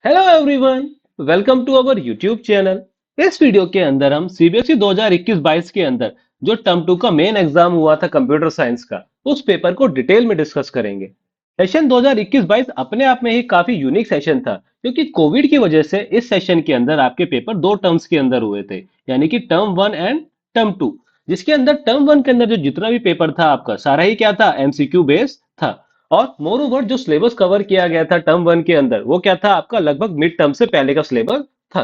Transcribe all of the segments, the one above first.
Hello everyone, welcome to our YouTube channel. इस video के अंदर हम सीबीएसई 2021-22 के अंदर जो टर्म टू का मेन एग्जाम हुआ था कंप्यूटर साइंस का, उस पेपर को डिटेल में डिस्कस करेंगे। सेशन 2021-22 अपने आप में ही काफी यूनिक सेशन था, क्योंकि कोविड की वजह से इस सेशन के अंदर आपके पेपर दो टर्म्स के अंदर हुए थे, यानी कि term one and term two. जिसके अंदर टर्म वन के अंदर जो जितना भी पेपर था आपका सारा ही क्या था, एमसीक्यू बेस्ड था। और मोर ओवर जो सिलेबस कवर किया गया था टर्म वन के अंदर, वो क्या था आपका, लगभग मिड टर्म से पहले का सिलेबस था।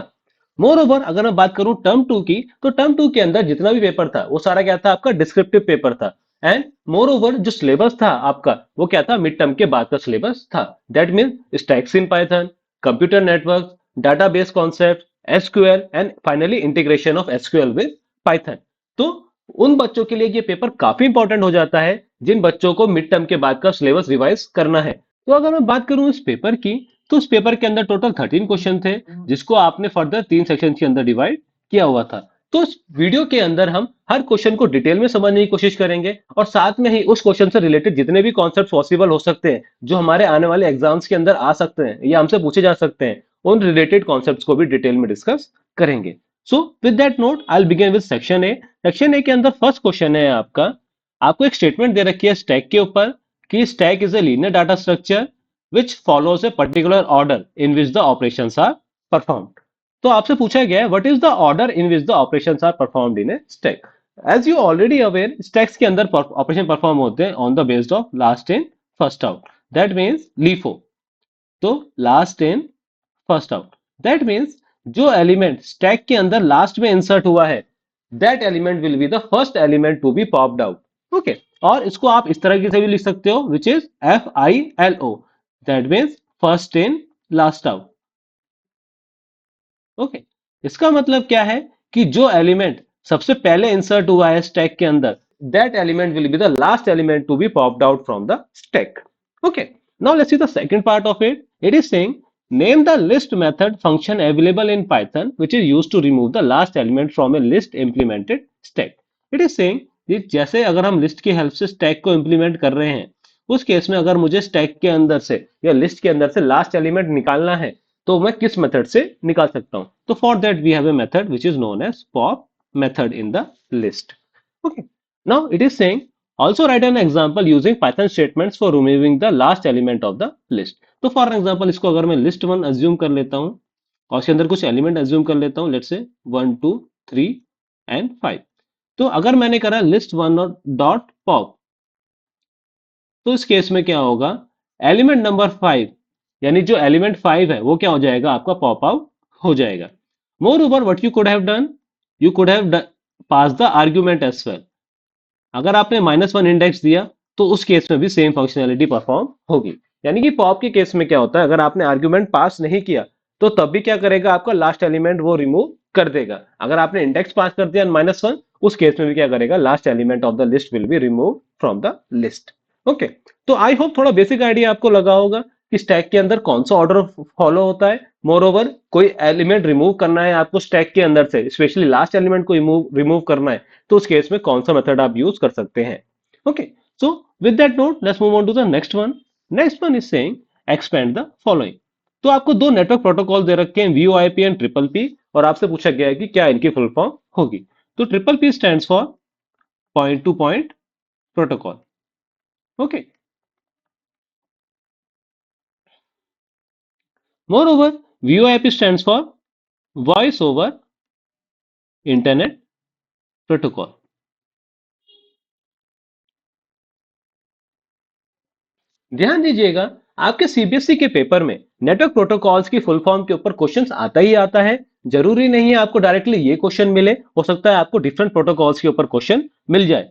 मोर ओवर अगर मैं बात करूं टर्म टू की, तो टर्म टू के अंदर जितना भी पेपर था वो सारा क्या था आपका, डिस्क्रिप्टिव पेपर था। एंड मोर ओवर जो सिलेबस था आपका, वो क्या था, मिड टर्म के बाद का सिलेबस था। That mean stacks in Python, computer network, database concept, SQL and finally integration of SQL with Python. तो उन बच्चों के लिए ये पेपर काफी इंपॉर्टेंट हो जाता है जिन बच्चों को मिड टर्म के बाद का सिलेबस रिवाइज करना है। तो अगर मैं बात करूं इस पेपर की, तो इस पेपर के अंदर टोटल 13 क्वेश्चन थे, जिसको आपने फर्दर तीन सेक्शन के अंदर डिवाइड किया हुआ था। तो इस वीडियो के अंदर हम हर क्वेश्चन को डिटेल में समझने की कोशिश करेंगे, और साथ में ही उस क्वेश्चन से रिलेटेड जितने भी कॉन्सेप्ट पॉसिबल हो सकते हैं, जो हमारे आने वाले एग्जाम्स के अंदर आ सकते हैं या हमसे पूछे जा सकते हैं, उन रिलेटेड कॉन्सेप्ट्स को भी डिटेल में डिस्कस करेंगे। सो with that note I begin with section A. Section A के अंदर फर्स्ट क्वेश्चन है आपका, आपको एक स्टेटमेंट दे रखी है स्टैक के ऊपर कि stack is a linear data structure which follows a particular order in which the operations are performed. तो आपसे पूछा गया है what is the order in which the operations are performed in a stack. As you already aware, stacks के अंदर operation perform होते हैं on the based of last in first out, that means LIFO. तो last in first out, that means जो element stack के अंदर last में insert हुआ है, that element will be the first element to be popped out. Okay, और इसको आप इस तरह से भी लिख सकते हो, which is FILO, that means first in last out. Okay, इसका मतलब क्या है कि जो एलिमेंट सबसे पहले इंसर्ट हुआ है स्टैक के अंदर, that element will be the last element to be popped out from the stack. Okay, now let's see the second part of it. It is saying name the list method function available in python which is used to remove the last element from a list implemented stack। it is saying कि जैसे अगर हम list की help से stack को implement कर रहे हैं, उस केस में अगर मुझे स्टैक के अंदर से या लिस्ट के अंदर से लास्ट एलिमेंट निकालना है, तो मैं किस मेथड से निकाल सकता हूं। तो for that we have a method which is known as pop method in the list. Okay, now it is saying also write an example using python statements for removing the last element of the list। तो for example इसको अगर मैं list one assume कर लेता हूं और इसके अंदर कुछ एलिमेंट अज्यूम कर लेता हूं, लेट्स से 1 2 3 एंड 5। तो अगर मैंने करा लिस्ट वन और डॉट पॉप, तो इस केस में क्या होगा, एलिमेंट नंबर 5, यानी जो एलिमेंट 5 है वो क्या हो जाएगा आपका, पॉप आउट हो जाएगा। Moreover what you could have done, you could have pass the argument as well. अगर आपने -1 इंडेक्स दिया, तो उस केस में भी सेम फंक्शनैलिटी परफॉर्म होगी। यानी कि पॉप के केस में क्या होता है, अगर आपने आर्ग्यूमेंट पास नहीं किया, तो तब भी क्या करेगा, आपका लास्ट एलिमेंट वो रिमूव कर देगा। अगर आपने इंडेक्स पास कर दिया -1, उस केस में भी क्या करेगा, last element of the list will be remove from the list. Okay, तो आई होप थोड़ा बेसिक आइडिया आपको लगा होगा कि स्टैक के अंदर कौन सा ऑर्डर फॉलो होता है। मोर ओवर कोई एलिमेंट रिमूव करना है आपको स्टैक के अंदर से, स्पेशली लास्ट एलिमेंट को रिमूव करना है, तो उस केस में कौन सा मेथड आप यूज कर सकते हैं। Okay, so with that note let's move on to the next one. Next one is saying expand the following. तो आपको दो नेटवर्क प्रोटोकॉल दे रखे हैं, VoIP एंड ट्रिपल पी, और आपसे पूछा गया है कि क्या इनकी फुल फॉर्म होगी। तो triple P stands for point two point protocol. Okay, more over VoIP stands for voice over internet protocol. ध्यान दीजिएगा, आपके सीबीएसई के पेपर में नेटवर्क प्रोटोकॉल्स की फुल फॉर्म के ऊपर क्वेश्चंस आता ही आता है। जरूरी नहीं है आपको डायरेक्टली ये क्वेश्चन मिले, हो सकता है आपको डिफरेंट प्रोटोकॉल्स के ऊपर क्वेश्चन मिल जाए।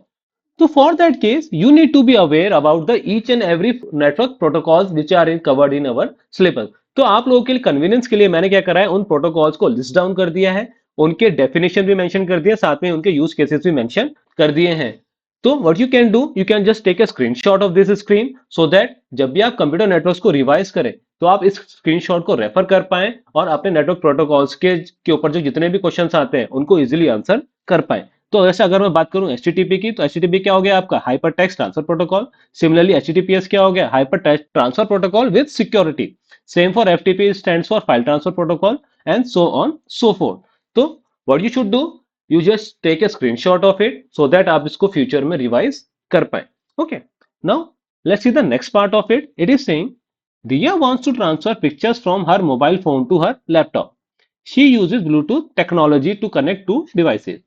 तो for that case you need to be aware about the each and every network protocols which are in covered in our syllabus. तो आप लोगों के लिए कन्वीनियंस के लिए मैंने क्या करा है, उन प्रोटोकॉल्स को लिस्ट डाउन कर दिया है, उनके डेफिनेशन भी मेंशन कर दिया, साथ में उनके यूज केसेस भी मेंशन कर दिए हैं। तो what you can do, you can just take a screenshot of this screen, so that जब भी आप कंप्यूटर नेटवर्क्स को रिवाइज करें, तो आप इस स्क्रीनशॉट को रेफर कर पाए और अपने नेटवर्क प्रोटोकॉल्स के ऊपर जो जितने भी क्वेश्चंस आते हैं उनको इजीली आंसर कर पाए। तो ऐसे अगर मैं बात करूं एचटीटीपी की, तो एचटीटीपी क्या हो गया आपका, hyper text transfer protocol. Similarly HTTPS क्या हो गया, hyper text transfer protocol with security. Same for FTP stands for file transfer protocol and so on so forth. तो what you should do, you just take a screenshot of it so that आप इसको future में revise कर पाए. Okay. Now let's see the next part of it. It is saying Diya wants to transfer pictures from her mobile phone to her laptop. She uses Bluetooth technology to connect two devices.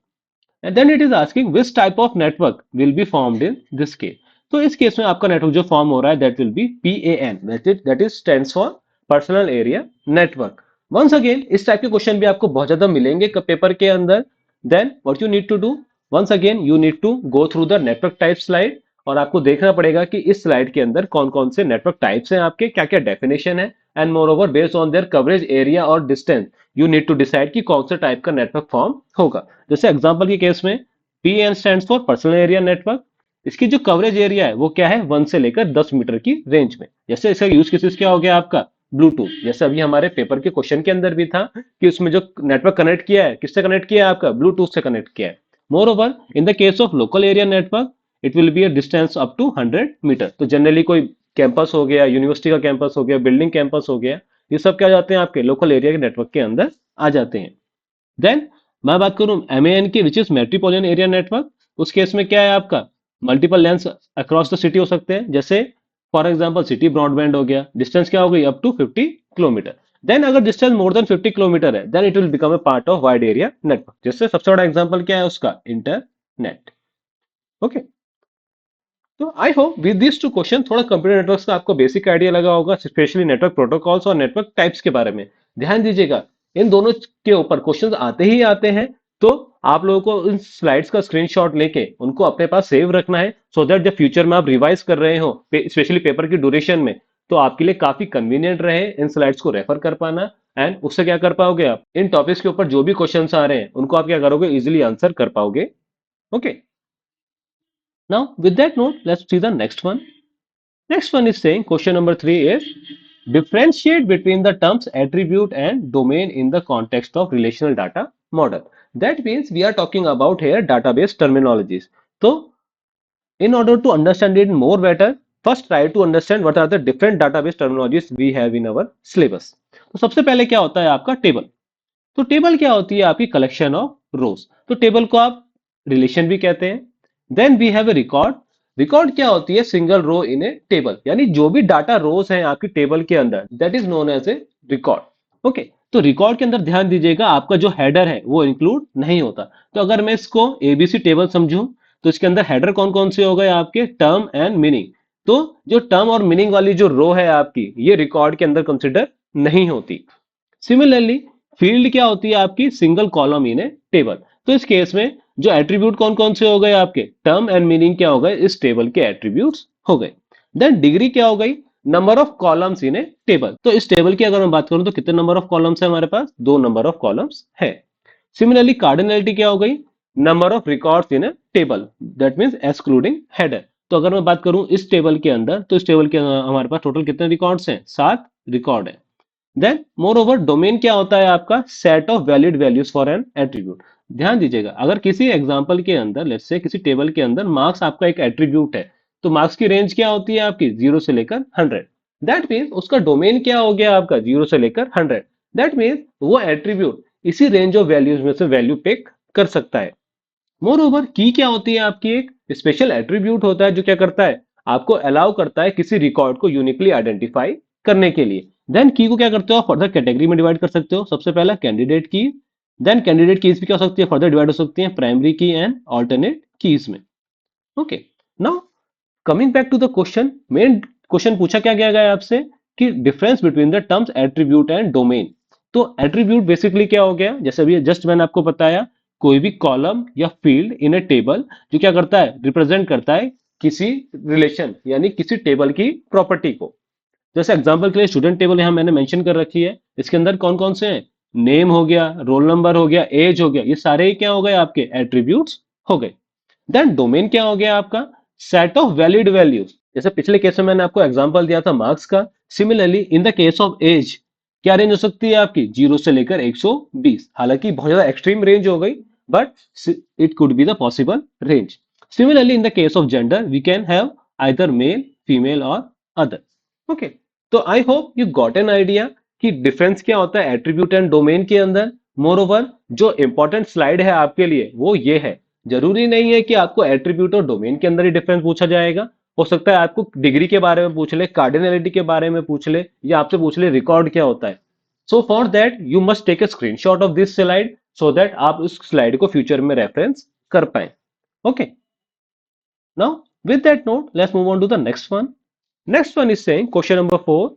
And then it is asking which type of network will be formed in this case. तो इस case में आपका network जो form हो रहा है that will be PAN, that is stands for personal area network. Once again इस type के क्वेश्चन भी आपको बहुत ज्यादा मिलेंगे पेपर के अंदर. Then what you need to do, once again you need to go through the network type slide और आपको देखना पड़ेगा कि इस स्लाइड के अंदर कौन कौन से नेटवर्क टाइप्स हैं, आपके क्या क्या डेफिनेशन है, and moreover based on their coverage area और distance you need to decide कि कौन सा टाइप का नेटवर्क फॉर्म होगा. जैसे एग्जांपल के केस में PAN stands for personal area network. इसकी जो कवरेज एरिया है वो क्या है, 1 से लेकर 10 मीटर की रेंज में. जैसे इसका यूज केसेस क्या हो गया आपका, ब्लूटूथ. जैसे अभी हमारे पेपर के क्वेश्चन के अंदर भी था कि उसमें जो नेटवर्क कनेक्ट किया है किससे कनेक्ट किया है, आपका ब्लूटूथ से कनेक्ट किया है. Moreover in the case of local area network it will be a distance up to 100 meter. तो जनरली कोई कैंपस हो गया, यूनिवर्सिटी का कैंपस हो गया, बिल्डिंग कैंपस हो गया, ये सब क्या जाते हैं आपके लोकल एरिया के नेटवर्क के अंदर आ जाते हैं. देन मैं बात करूं MAN की which is metropolitan area network. उस केस में क्या है आपका, multiple lens across the city हो सकते हैं. जैसे फॉर एग्जांपल सिटी ब्रॉडबैंड हो गया, डिस्टेंस क्या हो गई अप टू 50 किलोमीटर. देन अगर डिस्टेंस मोर देन 50 किलोमीटर है then it will become a part of wide area network. जैसे सबसे बड़ा एग्जांपल क्या है उसका, इंटरनेट. ओके. तो I hope with this two question थोड़ा कंप्यूटर नेटवर्क्स का आपको बेसिक आइडिया लगा होगा, स्पेशली नेटवर्क प्रोटोकॉल्स और नेटवर्क टाइप्स के बारे में. ध्यान दीजिएगा इन दोनों के ऊपर क्वेश्चंस आते ही आते हैं, तो आप लोगों को इन स्लाइड्स का स्क्रीनशॉट लेके उनको अपने पास सेव रखना है सो दैट जब फ्यूचर में आप रिवाइज कर रहे हो स्पेशली पेपर की ड्यूरेशन में, तो आपके लिए काफी कन्वीनियंट रहे इन स्लाइड्स को रेफर कर पाना. एंड उससे क्या कर पाओगे, आप इन टॉपिक्स के ऊपर जो भी क्वेश्चंस आ रहे हैं उनको आप क्या करोगे, इजिली आंसर कर पाओगे. Okay. Now, with that note, let's see the next one. Next one is saying question number 3 is differentiate between the terms attribute and domain in the context of relational data model. That means we are talking about here database terminologies. So, in order to understand it more better, first try to understand what are the different database terminologies we have in our syllabus. तो सबसे पहले क्या होता है आपका table. तो table क्या होती है, आपकी कलेक्शन ऑफ रोज. तो टेबल को आप रिलेशन भी कहते हैं. Then we have a record. Record क्या होती है, सिंगल रो इन ए टेबल, यानी जो भी डाटा रोज है आपकी टेबल के अंदर that is known as a record. Okay. तो रिकॉर्ड के अंदर ध्यान दीजिएगा आपका जो हेडर है वो इंक्लूड नहीं होता. तो अगर मैं इसको ABC टेबल समझूं तो इसके अंदर हेडर कौन कौन से हो गए आपके, टर्म एंड मीनिंग. तो जो टर्म और मीनिंग वाली जो रो है आपकी ये रिकॉर्ड के अंदर कंसिडर नहीं होती. सिमिलरली फील्ड क्या होती है आपकी, single column in A table. तो इस केस में जो एट्रीब्यूट कौन कौन से हो गए आपके, टर्म एंड मीनिंग क्या हो गए, इस टेबल के एट्रीब्यूट्स हो गए. देन डिग्री क्या हो गई, number of columns in A table. तो इस टेबल की अगर मैं बात करूं तो कितने नंबर ऑफ कॉलम्स है हमारे पास, 2 नंबर ऑफ कॉलम्स है. सिमिलरली कार्डिनलिटी क्या हो गई, number of records in A table, that means excluding header. तो अगर मैं बात करूं इस टेबल के अंदर तो इस टेबल के अंदर हमारे पास टोटल कितने रिकॉर्ड्स हैं, 7 रिकॉर्ड है. देन मोर ओवर डोमेन क्या होता है आपका, set of valid values for an attribute. ध्यान दीजिएगा अगर किसी एग्जांपल के अंदर लेट्स से किसी टेबल के अंदर मार्क्स आपका एक एट्रीब्यूट है, तो मार्क्स की रेंज क्या होती है आपकी 0 से लेकर 100. दैट मीन्स उसका डोमेन क्या हो गया आपका 0 से लेकर 100. दैट मीन्स वो एट्रीब्यूट इसी रेंज ऑफ वैल्यूज में से वैल्यू पिक कर सकता है. मोर ओवर की क्या होती है आपकी, एक स्पेशल एट्रीब्यूट होता है जो क्या करता है, आपको अलाउ करता है किसी रिकॉर्ड को यूनिकली आइडेंटिफाई करने के लिए. देन की को क्या करते हो, फर्दर कैटेगरी में डिवाइड कर सकते हो. सबसे पहला candidate key. Then candidate keys भी क्या हो सकती है, फर्दर डिवाइड हो सकती है primary key and alternate keys में. Okay. Now coming back to the question, main question पूछा क्या गया है आपसे कि difference between the terms attribute and domain. तो एट्रीब्यूट बेसिकली क्या हो गया, जैसे अभी जस्ट मैंने आपको बताया, कोई भी कॉलम या फील्ड इन ए टेबल जो क्या करता है, रिप्रेजेंट करता है किसी रिलेशन यानी किसी टेबल की प्रॉपर्टी को. जैसे एग्जांपल के लिए स्टूडेंट टेबल यहां मैंने मेंशन कर रखी है. इसके अंदर कौन कौन से हैं, नेम हो गया, रोल नंबर हो गया, एज हो गया, ये सारे ही क्या हो गए आपके एट्रीब्यूट्स हो गए. देन डोमेन क्या हो गया आपका, सेट ऑफ वैलिड वैल्यूज. जैसे पिछले केस में मैंने आपको एग्जांपल दिया था मार्क्स का. Similarly in the case of age क्या रेंज हो सकती है आपकी, 0 से लेकर 120. हालांकि बहुत ज्यादा एक्सट्रीम रेंज हो गई but it could be the possible range. Similarly, in the case of gender, we can have either male, female or other. Okay. तो I hope you got an idea कि डिफरेंस क्या होता है attribute and domain के अंदर। More over जो important slide है आपके लिए वो ये है। जरूरी नहीं है कि आपको एट्रीब्यूट और डोमेन के अंदर ही डिफरेंस पूछा जाएगा। हो सकता है आपको डिग्री के बारे में पूछ ले, कार्डिनलिटी के बारे में पूछ ले, या आपसे पूछ ले रिकॉर्ड क्या होता है। So for that you must take a screenshot of this slide so that आप उस स्लाइड को फ्यूचर में रेफरेंस कर पाए। Okay, now with that note, let's move on to the next one. Next one is saying question number 4.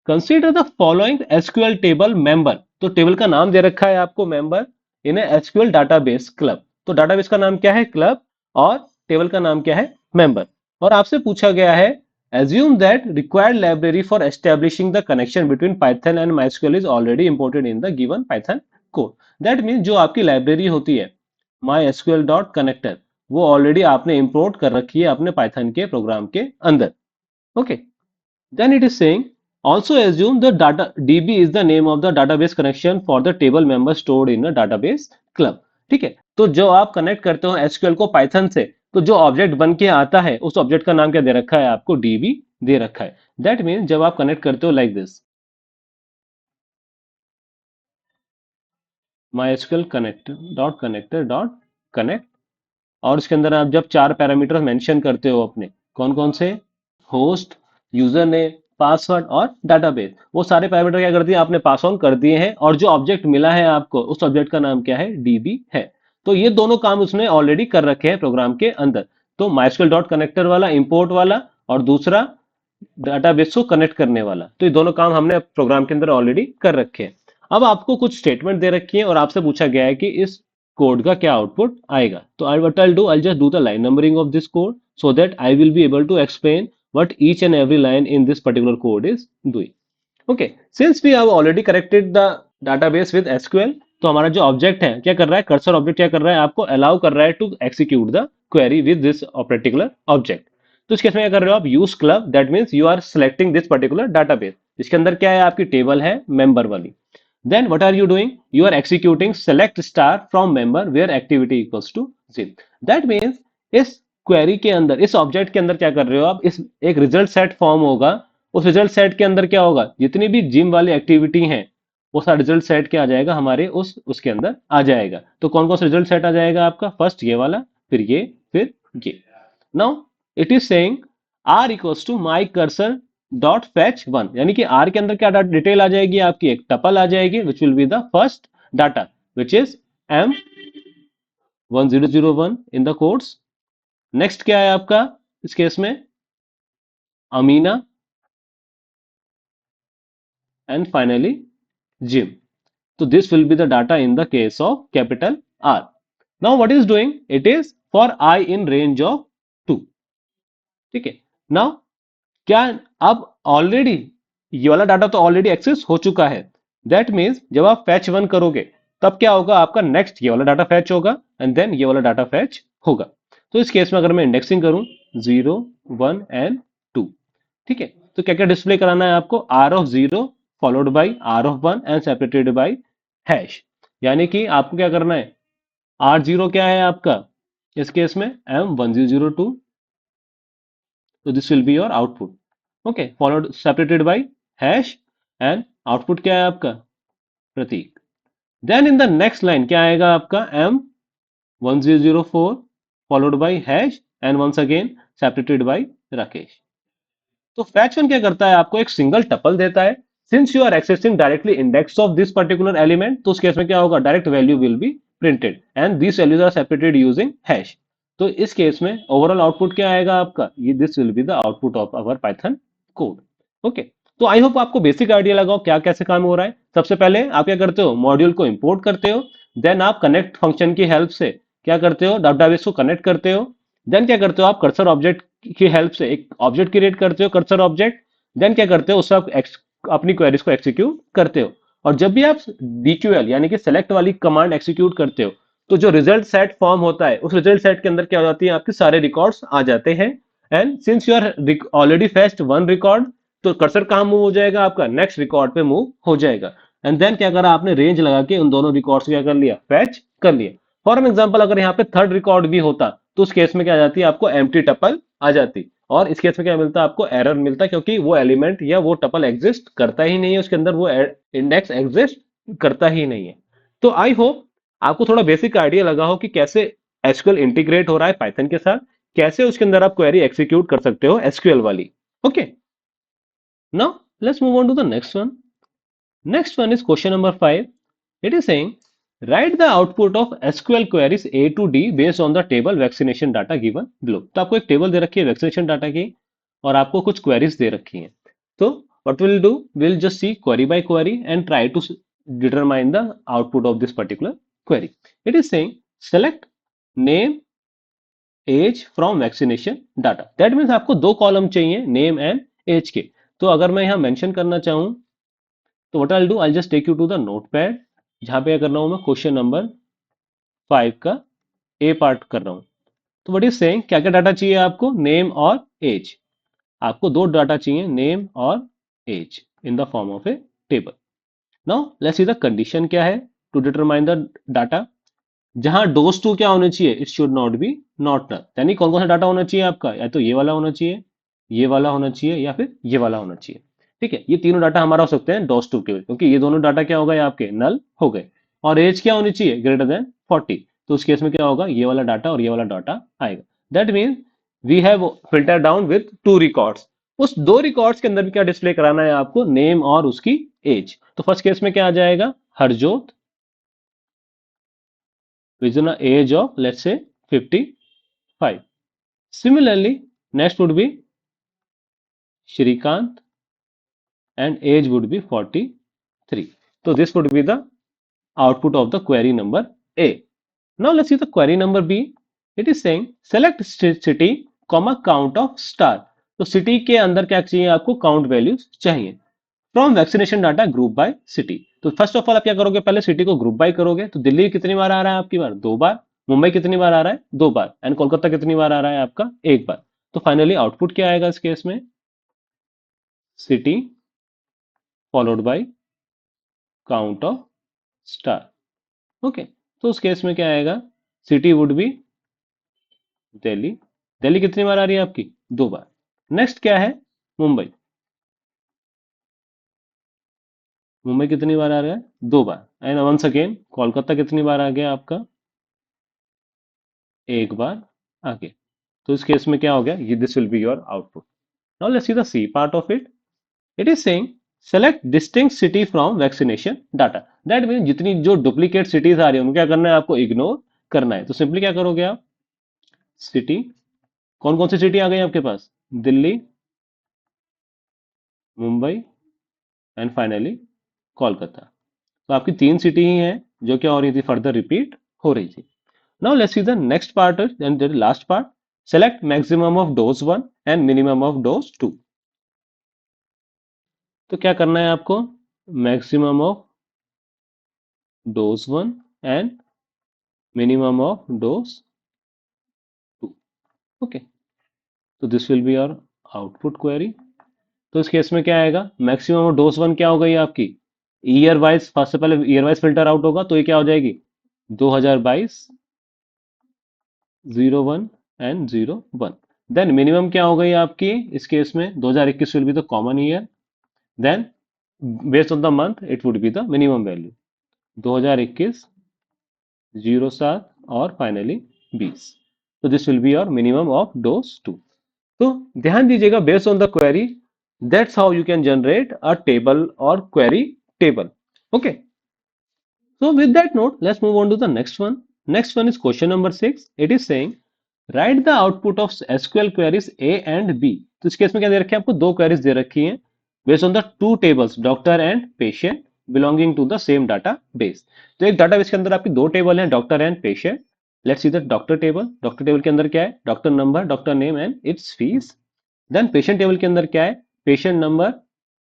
Consider the following SQL table member. तो table का नाम दे रखा है आपको member in a SQL database club. तो database का नाम क्या है club, और टेबल का नाम क्या है member. और आपसे पूछा गया है assume that required library for establishing the connection between Python and MySQL is already imported in the given Python code. That means जो आपकी लाइब्रेरी होती है mysql.connector वो ऑलरेडी आपने इंपोर्ट कर रखी है अपने पाइथन के प्रोग्राम के अंदर। Okay, then it is saying also assume the data db is the name of the database connection for the table member stored in a database club। ठीक है, तो जो आप कनेक्ट करते हो एसक्यूएल को पाइथन से, तो जो ऑब्जेक्ट बन के आता है उस ऑब्जेक्ट का नाम क्या दे रखा है आपको, db दे रखा है। दैट मीन जब आप कनेक्ट करते हो लाइक दिस mysql connector.connector.connect, और उसके अंदर आप जब चार पैरामीटर मेंशन करते हो अपने, कौन कौन से, होस्ट, यूजर नेम, पासवर्ड और डाटाबेस, वो सारे पैरामीटर क्या कर दिए आपने, पास ऑन कर दिए हैं, और जो ऑब्जेक्ट मिला है आपको उस ऑब्जेक्ट का नाम क्या है, डीबी है। तो ये दोनों काम उसने ऑलरेडी कर रखे हैं प्रोग्राम के अंदर। तो माइस्क्यूएल डॉट कनेक्टर वाला इंपोर्ट वाला, और दूसरा डाटाबेस को कनेक्ट करने वाला, तो ये दोनों काम हमने प्रोग्राम के अंदर ऑलरेडी कर रखे हैं। अब आपको कुछ स्टेटमेंट दे रखी है और आपसे पूछा गया है कि इस कोड का क्या आउटपुट आएगा। तो I what I do, I just do the line numbering of this code so that I will be able to explain what each and every line in this particular code is doing. Okay, since we have already connected the database with SQL, तो हमारा जो object है क्या कर रहा है, cursor object क्या कर रहा है, आपको अलाउ कर रहा है to execute the query with this particular object. तो इस केस में क्या कर रहे हो आप, use club, that means you are selecting this particular database. इसके अंदर क्या है, आपकी टेबल है मेंबर वाली। Then what are you doing? You are executing select star from member where activity equals to 0. That means इस क्वेरी के अंदर, इस ऑब्जेक्ट के अंदर क्या कर रहे हो आप, इस एक रिजल्ट सेट फॉर्म होगा, उस रिजल्ट सेट के अंदर क्या होगा, जितनी भी जिम वाली एक्टिविटी है वो सारा रिजल्ट सेट क्या आ जाएगा हमारे उसके अंदर आ जाएगा। तो कौन कौन सा रिजल्ट सेट आ जाएगा आपका, फर्स्ट ये वाला, फिर ये। Now it is saying R equals to my cursor dot fetch one, यानी कि आर के अंदर क्या डिटेल आ जाएगी आपकी, एक टपल आ जाएगी which will be the first data which is M1001 in the codes. Next क्या है आपका इस केस में, अमीना, एंड फाइनली जिम। तो this will be the data in the case of capital R. Now what is doing, it is for i in range of 2। ठीक है, now क्या, अब ऑलरेडी ये वाला डाटा तो ऑलरेडी एक्सेस हो चुका है। दैट मीन्स जब आप फैच वन करोगे तब क्या होगा आपका, नेक्स्ट ये वाला डाटा फैच होगा एंड देन ये वाला डाटा फैच होगा। तो इस केस में अगर मैं इंडेक्सिंग करूं 0, 1 एंड 2, ठीक है, तो क्या क्या डिस्प्ले कराना है आपको, R of 0 followed by R of 1 and separated by hash. यानी कि आपको क्या करना है, R0 क्या है आपका इस केस में M1002, तो this will be your output. Okay, followed separated by hash, and output क्या है आपका, Prateek. Then in the next line क्या आएगा आपका, M1004 followed by hash and once again separated by Rakesh. तो फैच वन क्या करता है, आपको एक सिंगल टपल देता है। Since you are accessing directly index of this particular element, तो उस केस में क्या होगा, direct value will be printed and this values are separated using hash. तो इस केस में ओवरऑल आउटपुट क्या आएगा आपका, ये this will be the output of our Python code. Okay, तो आई होप आपको बेसिक आइडिया लगाओ क्या कैसे काम हो रहा है। सबसे पहले आप क्या करते हो, मॉड्यूल को इंपोर्ट करते हो, देन आप कनेक्ट फंक्शन की हेल्प से क्या करते हो, डाटाबेस को कनेक्ट करते हो, देन क्या करते हो आप कर्सर ऑब्जेक्ट की हेल्प से एक ऑब्जेक्ट क्रिएट करते हो, कर्सर ऑब्जेक्ट, देन क्या करते हो उससे आप अपनी क्वेरीज को एक्सिक्यूट करते हो। और जब भी आप डीक्यूएल यानी कि सेलेक्ट वाली कमांड एक्सिक्यूट करते हो, तो जो रिजल्ट सेट फॉर्म होता है उस रिजल्ट सेट के अंदर क्या हो जाती है, आपके सारे रिकॉर्ड्स आ जाते हैं। And since you are already fetched one record, तो कर्सर कहां मूव हो जाएगा आपका, नेक्स्ट रिकॉर्ड पे मूव हो जाएगा। एंड देन क्या करा आपने, रेंज लगा के उन दोनों रिकॉर्ड्स क्या कर लिया, फैच कर लिया। फॉर एन एग्जाम्पल अगर यहाँ पे थर्ड रिकॉर्ड भी होता तो उस केस में क्या आ जाती है, आपको एम्प्टी टपल आ जाती, और इस केस में क्या मिलता है आपको, एरर मिलता है, क्योंकि वो एलिमेंट या वो टपल एग्जिस्ट करता ही नहीं है उसके अंदर, वो इंडेक्स एग्जिस्ट करता ही नहीं है। तो आई होप आपको थोड़ा बेसिक आइडिया लगा हो कि कैसे एसक्यूएल इंटीग्रेट हो रहा है पाइथन के साथ, कैसे उसके अंदर आप क्वेरी एक्सिक्यूट कर सकते हो एसक्यूएल वाली। Okay, now let's move on to the next one. Next one is question number 5. It is saying, write the output of SQL queries A to D based on the table vaccination data given below. तो आपको एक table दे रखी है vaccination data की, और आपको कुछ queries दे रखी हैं। तो what we'll do, we'll just see query by query and try to determine the output of this particular query. It is saying, select name, age from vaccination data. That means आपको दो column चाहिए, name and as के। तो अगर मैं यहाँ mention करना चाहूँ, तो what I do, I just take you to the notepad, जहां पे क्या कर रहा हूं मैं, क्वेश्चन नंबर 5 का ए पार्ट कर रहा हूं। तो व्हाट इज सेइंग, क्या क्या डाटा चाहिए आपको, नेम और एज। आपको दो डाटा चाहिए, नेम और age, in the form of a table. Now let's see the condition क्या है टू डिटरमाइन द डाटा। जहां डोज टू क्या होना चाहिए, it should not be not null. यानी कौन कौन सा डाटा होना चाहिए आपका, या तो ये वाला होना चाहिए, ये वाला होना चाहिए, या फिर ये वाला होना चाहिए। ठीक है, ये तीनों डाटा हमारा हो सकते हैं डोज टू के, क्योंकि ये दोनों डाटा क्या हो गए आपके, नल हो गए। और एज क्या होनी चाहिए, ग्रेटर देन 40। तो उस केस में क्या होगा, ये वाला डाटा और ये वाला डाटा आएगा। That mean we have filter down with two records. उस दो रिकॉर्ड्स के अंदर भी क्या डिस्प्ले कराना है आपको, नेम और उसकी एज। तो फर्स्ट केस में क्या आ जाएगा, Harjot with an age of, let's say, 55. Similarly, next would be Shrikant and age would be 43. So this would be the output of the query number A. Now let's see the query number B. It is saying select city, count of star. तो city के अंदर क्या चाहिए आपको, count values चाहिए from vaccination data group by city. तो first of all आप क्या करोगे, पहले सिटी को ग्रुप बाय करोगे। तो दिल्ली कितनी बार आ रहा है आपकी बार, दो बार। मुंबई कितनी बार आ रहा है, दो बार। एंड कोलकाता कितनी बार आ रहा है आपका, एक बार। तो फाइनली आउटपुट क्या आएगा इस केस में, city followed by count of star. Okay, तो उस केस में क्या आएगा, city would be Delhi. Delhi कितनी बार आ रही है आपकी, दो बार। नेक्स्ट क्या है, मुंबई। मुंबई कितनी बार आ रहा है, दो बार। एंड वंस अगेन कोलकाता कितनी बार आ गया आपका, एक बार आगे। तो इस केस में क्या हो गया, ये this will be your output. Now let's see the C part of it. It is saying select distinct city from vaccination data. That mean जितनी जो डुप्लीकेट सिटीज आ रही है उनको क्या करना है आपको, इग्नोर करना है। तो सिंपली क्या करोगे आप, सिटी, कौन कौन सी सिटी आ गई आपके पास, दिल्ली, मुंबई एंड फाइनली कोलकाता। तो आपकी तीन सिटी ही हैं जो क्या हो रही थी, फर्दर रिपीट हो रही थी। Now let's see the next part and the last part. Select maximum of dose 1 and minimum of dose 2. तो क्या करना है आपको, maximum of dose 1 and minimum of dose 2. Okay, तो this will be your output query. तो इस case में क्या आएगा, मैक्सिमम ऑफ डोज 1 क्या हो गई आपकी, ईयर वाइज, फर्स्ट से पहले ईयर वाइज फिल्टर आउट होगा, तो ये क्या हो जाएगी, 2022 01 एंड 01। देन मिनिमम क्या हो गई आपकी इस केस में, 2021 will be the common year. Then based on the month it would be the minimum value, 2021 07 और फाइनली 20। तो this will be your minimum of dose 2। तो ध्यान दीजिएगा, based on the query, that's how you can generate a table और query table. Okay, so with that note, let's move on to the next one. Next one is question number 6. It is saying write the output of SQL queries A and B. तो इस case में क्या दे रखे हैं आपको, दो queries दे रखी हैं based on the two tables, doctor and patient, belonging to the same database. तो एक डाटा बेस के अंदर आपकी दो टेबल हैं, doctor and patient. Let's see the doctor table. Doctor table के अंदर क्या है, doctor number, doctor name and its fees. Then patient table के अंदर क्या है, patient number,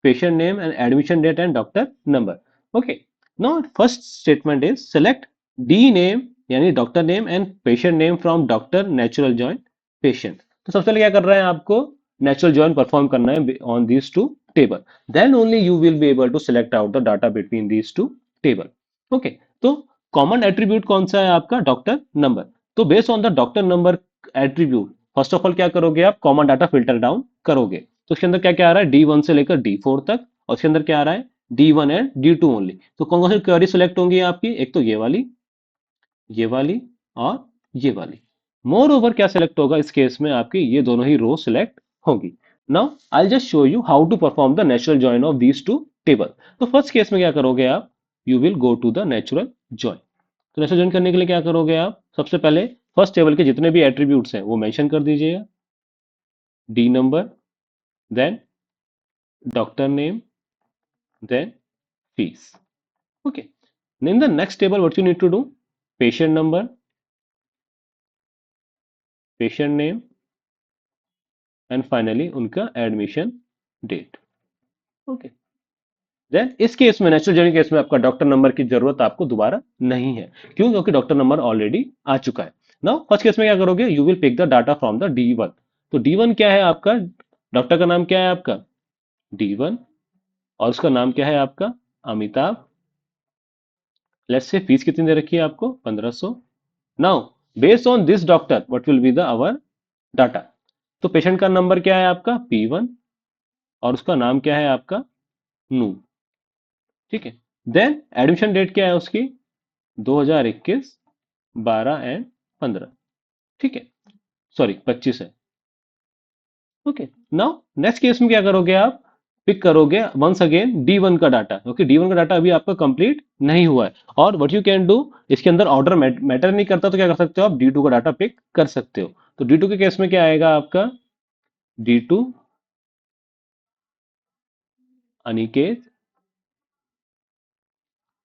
patient name and admission date and doctor number. Okay, now first statement is select D name यानी doctor name and patient name from doctor natural joint patient. तो सबसे पहले क्या कर रहे हैं आपको, नेचुरल जॉइंट परफॉर्म करना है on these two table. Then only you will be able to select out the data between these two table. Okay, तो कॉमन एट्रीब्यूट कौन सा है आपका, डॉक्टर नंबर। तो based on the doctor number attribute, first of all क्या करोगे आप, common data filter down करोगे। तो उसके अंदर क्या क्या आ रहा है, D1 से लेकर D4 तक, और उसके अंदर क्या आ रहा है, D1 एंड D2 ओनली। तो कौन कौन सी क्वेरी सिलेक्ट होंगी आपकी, एक तो ये वाली और ये वाली। मोर ओवर क्या सिलेक्ट होगा इस केस में, आपकी ये दोनों ही रो सिलेक्ट होंगी। Now I just show you how to perform the natural join of these two table. तो फर्स्ट केस में क्या करोगे आप, you will go to the natural join. तो नेचुरल जॉइन करने के लिए क्या करोगे आप, सबसे पहले फर्स्ट टेबल के जितने भी एट्रीब्यूट्स हैं वो मेंशन कर दीजिएगा। D number, then doctor name, then fees. Okay, in the next table what you need to do, patient number, patient name, and finally उनका एडमिशन डेट। ओके, देन इस case में, नेचुरल जर्नी केस में, आपका doctor number की जरूरत आपको दोबारा नहीं है। क्यों, क्योंकि डॉक्टर नंबर ऑलरेडी आ चुका है। नाउ फर्स्ट केस में क्या करोगे, you will pick the data from the D1। तो D1 क्या है आपका, डॉक्टर का नाम क्या है आपका, D1, और उसका नाम क्या है आपका, अमिताभ। लेट्स से फीस कितनी दे रखी है आपको, 1500। Now based on this doctor what will be the our data. तो पेशेंट का नंबर क्या है आपका, P1, और उसका नाम क्या है आपका, नू। ठीक है, देन एडमिशन डेट क्या है उसकी, 2021 12 एंड 15। ठीक है, सॉरी 25 है। ओके, नाउ नेक्स्ट केस में क्या करोगे आप, पिक करोगे वंस अगेन D1 का डाटा, क्योंकि D1 का डाटा अभी आपका कंप्लीट नहीं हुआ है। और व्हाट यू कैन डू, इसके अंदर ऑर्डर मैटर नहीं करता, तो क्या कर सकते हो आप, D2 का डाटा पिक कर सकते हो। तो D2 के केस में क्या आएगा आपका, D2 अनिकेत।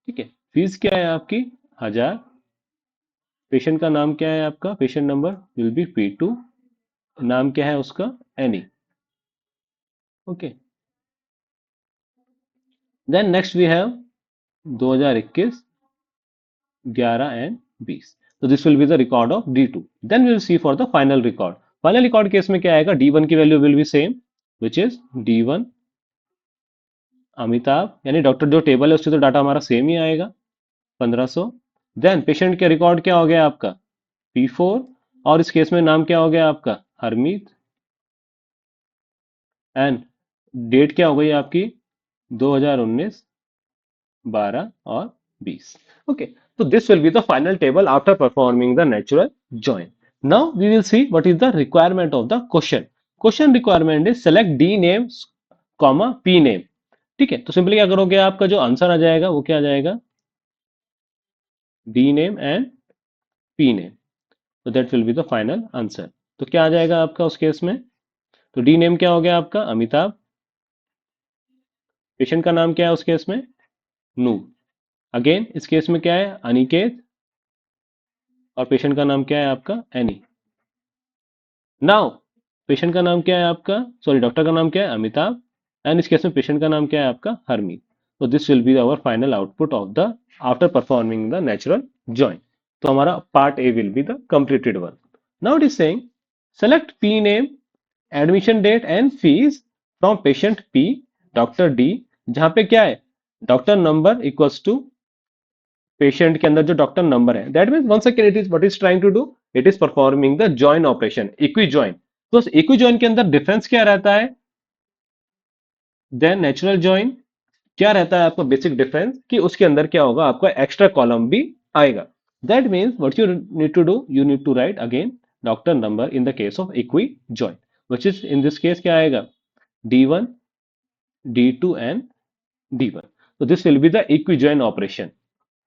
ठीक है, फीस क्या है आपकी, 1000। पेशेंट का नाम क्या है आपका, patient number will be P2, नाम क्या है उसका, Annie. Okay, then next we have 2021 11 and 20। तो this will be the record of D2। Then we will see for the final record. Final record case में क्या आएगा, D1 की value will be same, which is D1 Amitabh, यानी doctor जो table है उससे तो डाटा हमारा सेम ही आएगा, 1500। देन पेशेंट के रिकॉर्ड क्या हो गया आपका, P4, और इस केस में नाम क्या हो गया आपका, हरमीत, एंड डेट क्या हो गई आपकी, 2019 12 और 20। Okay, so this will be the final table after performing the natural join. Now we will see what is the requirement of the question. Question requirement is select D name comma P name. ठीक है, तो simply क्या करोगे, आपका जो answer आ जाएगा वो क्या आ जाएगा, D name and P name. So that will be the final answer. तो क्या आ जाएगा आपका उस केस में, तो डी नेम क्या हो गया आपका, अमिताभ। पेशेंट का नाम क्या है उस केस में, नू। अगेन इस केस में क्या है, अनिकेत, और पेशेंट का नाम क्या है आपका, एनी। नाउ पेशेंट का नाम क्या है आपका, सॉरी डॉक्टर का नाम क्या है, अमिताभ, एंड इस केस में पेशेंट का नाम क्या है आपका, हरमीत। तो this will be our final output of the after performing the natural join. तो हमारा part A will be the completed one. Now it is saying select P name, admission date and fees from patient P, doctor D, जहां पे क्या है, doctor number equals to patient के अंदर जो doctor number है। That means once again it is what is trying to do, it is performing the join operation, equi join. तो equi join के अंदर डिफरेंस क्या रहता है, देन नेचुरल जॉइन क्या रहता है आपका बेसिक डिफरेंस, कि उसके अंदर क्या होगा, आपका एक्स्ट्रा कॉलम भी आएगा। That means what you need to do, you need to write again doctor number in the case of equi join, which is in this case क्या आएगा, D1 D2 एंड D1। तो this will be the equi join operation.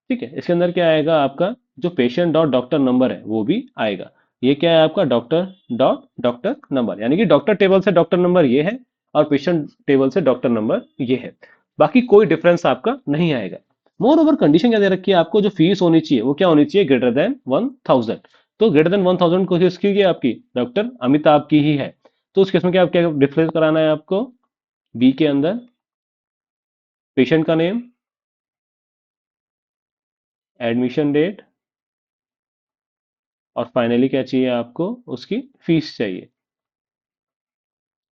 ठीक है, इसके अंदर क्या आएगा आपका, जो पेशेंट डॉट डॉक्टर नंबर है वो भी आएगा। ये क्या है आपका, डॉक्टर डॉट डॉक्टर नंबर, यानी कि डॉक्टर टेबल से डॉक्टर नंबर ये है, और पेशेंट टेबल से डॉक्टर नंबर ये है। बाकी कोई डिफरेंस आपका नहीं आएगा। मोर ओवर कंडीशन क्या दे रखी है आपको, जो फीस होनी चाहिए वो क्या होनी चाहिए, ग्रेटर देन 1000। तो ग्रेटर देन 1000 को किसकी है आपकी, डॉक्टर अमिताभ की ही है। तो उस केस में क्या क्या डिफरेंस कराना है आपको, बी के अंदर पेशेंट का नेम, एडमिशन डेट, और फाइनली क्या चाहिए आपको, उसकी फीस चाहिए।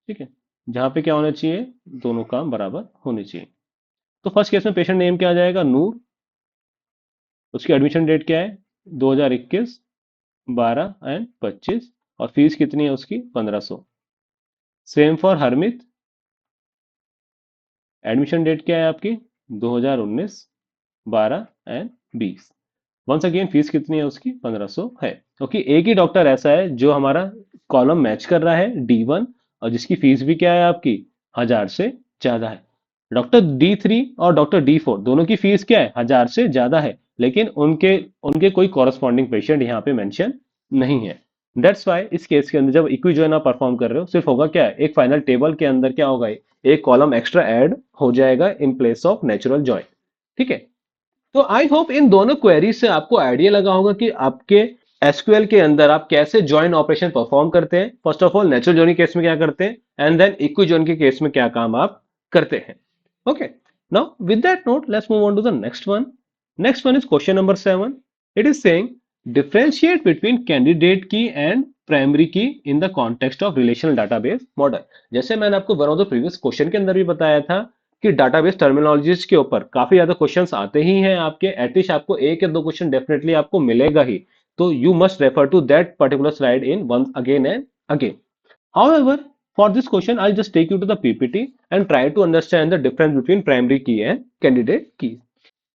ठीक है, जहां पे क्या होना चाहिए, दोनों काम बराबर होने चाहिए। तो फर्स्ट केस में पेशेंट नेम क्या आ जाएगा, नूर। उसकी एडमिशन डेट क्या है, 2021 12 एंड 25। और फीस कितनी है उसकी 1500। Same for Harmit, admission date क्या है आपकी 2019 12 एंड 20। वंस अगेन फीस कितनी है उसकी 1500 है। क्योंकि एक ही डॉक्टर ऐसा है जो हमारा कॉलम मैच कर रहा है D1, और जिसकी फीस भी क्या है आपकी 1000 से ज्यादा है। डॉक्टर D3 और डॉक्टर D4 दोनों की फीस क्या है 1000 से ज्यादा है, लेकिन उनके उनके कोई कॉरस्पॉन्डिंग पेशेंट यहाँ पे मेंशन नहीं है। दैट्स वाई इस केस के अंदर जब इक्वी जॉइन आप परफॉर्म कर रहे हो, सिर्फ होगा क्या है, एक फाइनल टेबल के अंदर क्या होगा, एक कॉलम एक्स्ट्रा ऐड हो जाएगा in place of natural join. ठीक है। तो आई होप इन दोनों क्वेरीज से आपको आइडिया लगा होगा कि आपके एसक्यूएल के अंदर आप कैसे ज्वाइन ऑपरेशन परफॉर्म करते हैं। First of all natural join के केस में क्या करते हैं, एंड देन इक्वी ज्वाइन के केस में क्या काम आप करते हैं। Okay, now with that note let's move on to the next one. Next one is question number 7। It is saying differentiate between candidate key and primary key in the context of relational database model. जैसे मैंने आपको one of the previous question के अंदर भी बताया था कि database terminologies के ऊपर काफी ज्यादा क्वेश्चंस आते ही हैं आपके, एटलीस्ट आपको एक या दो क्वेश्चन डेफिनेटली आपको मिलेगा ही। तो you must refer to that particular slide in once again and again. However, for this question, I'll just take you to the PPT and try to understand the difference between primary key and candidate key.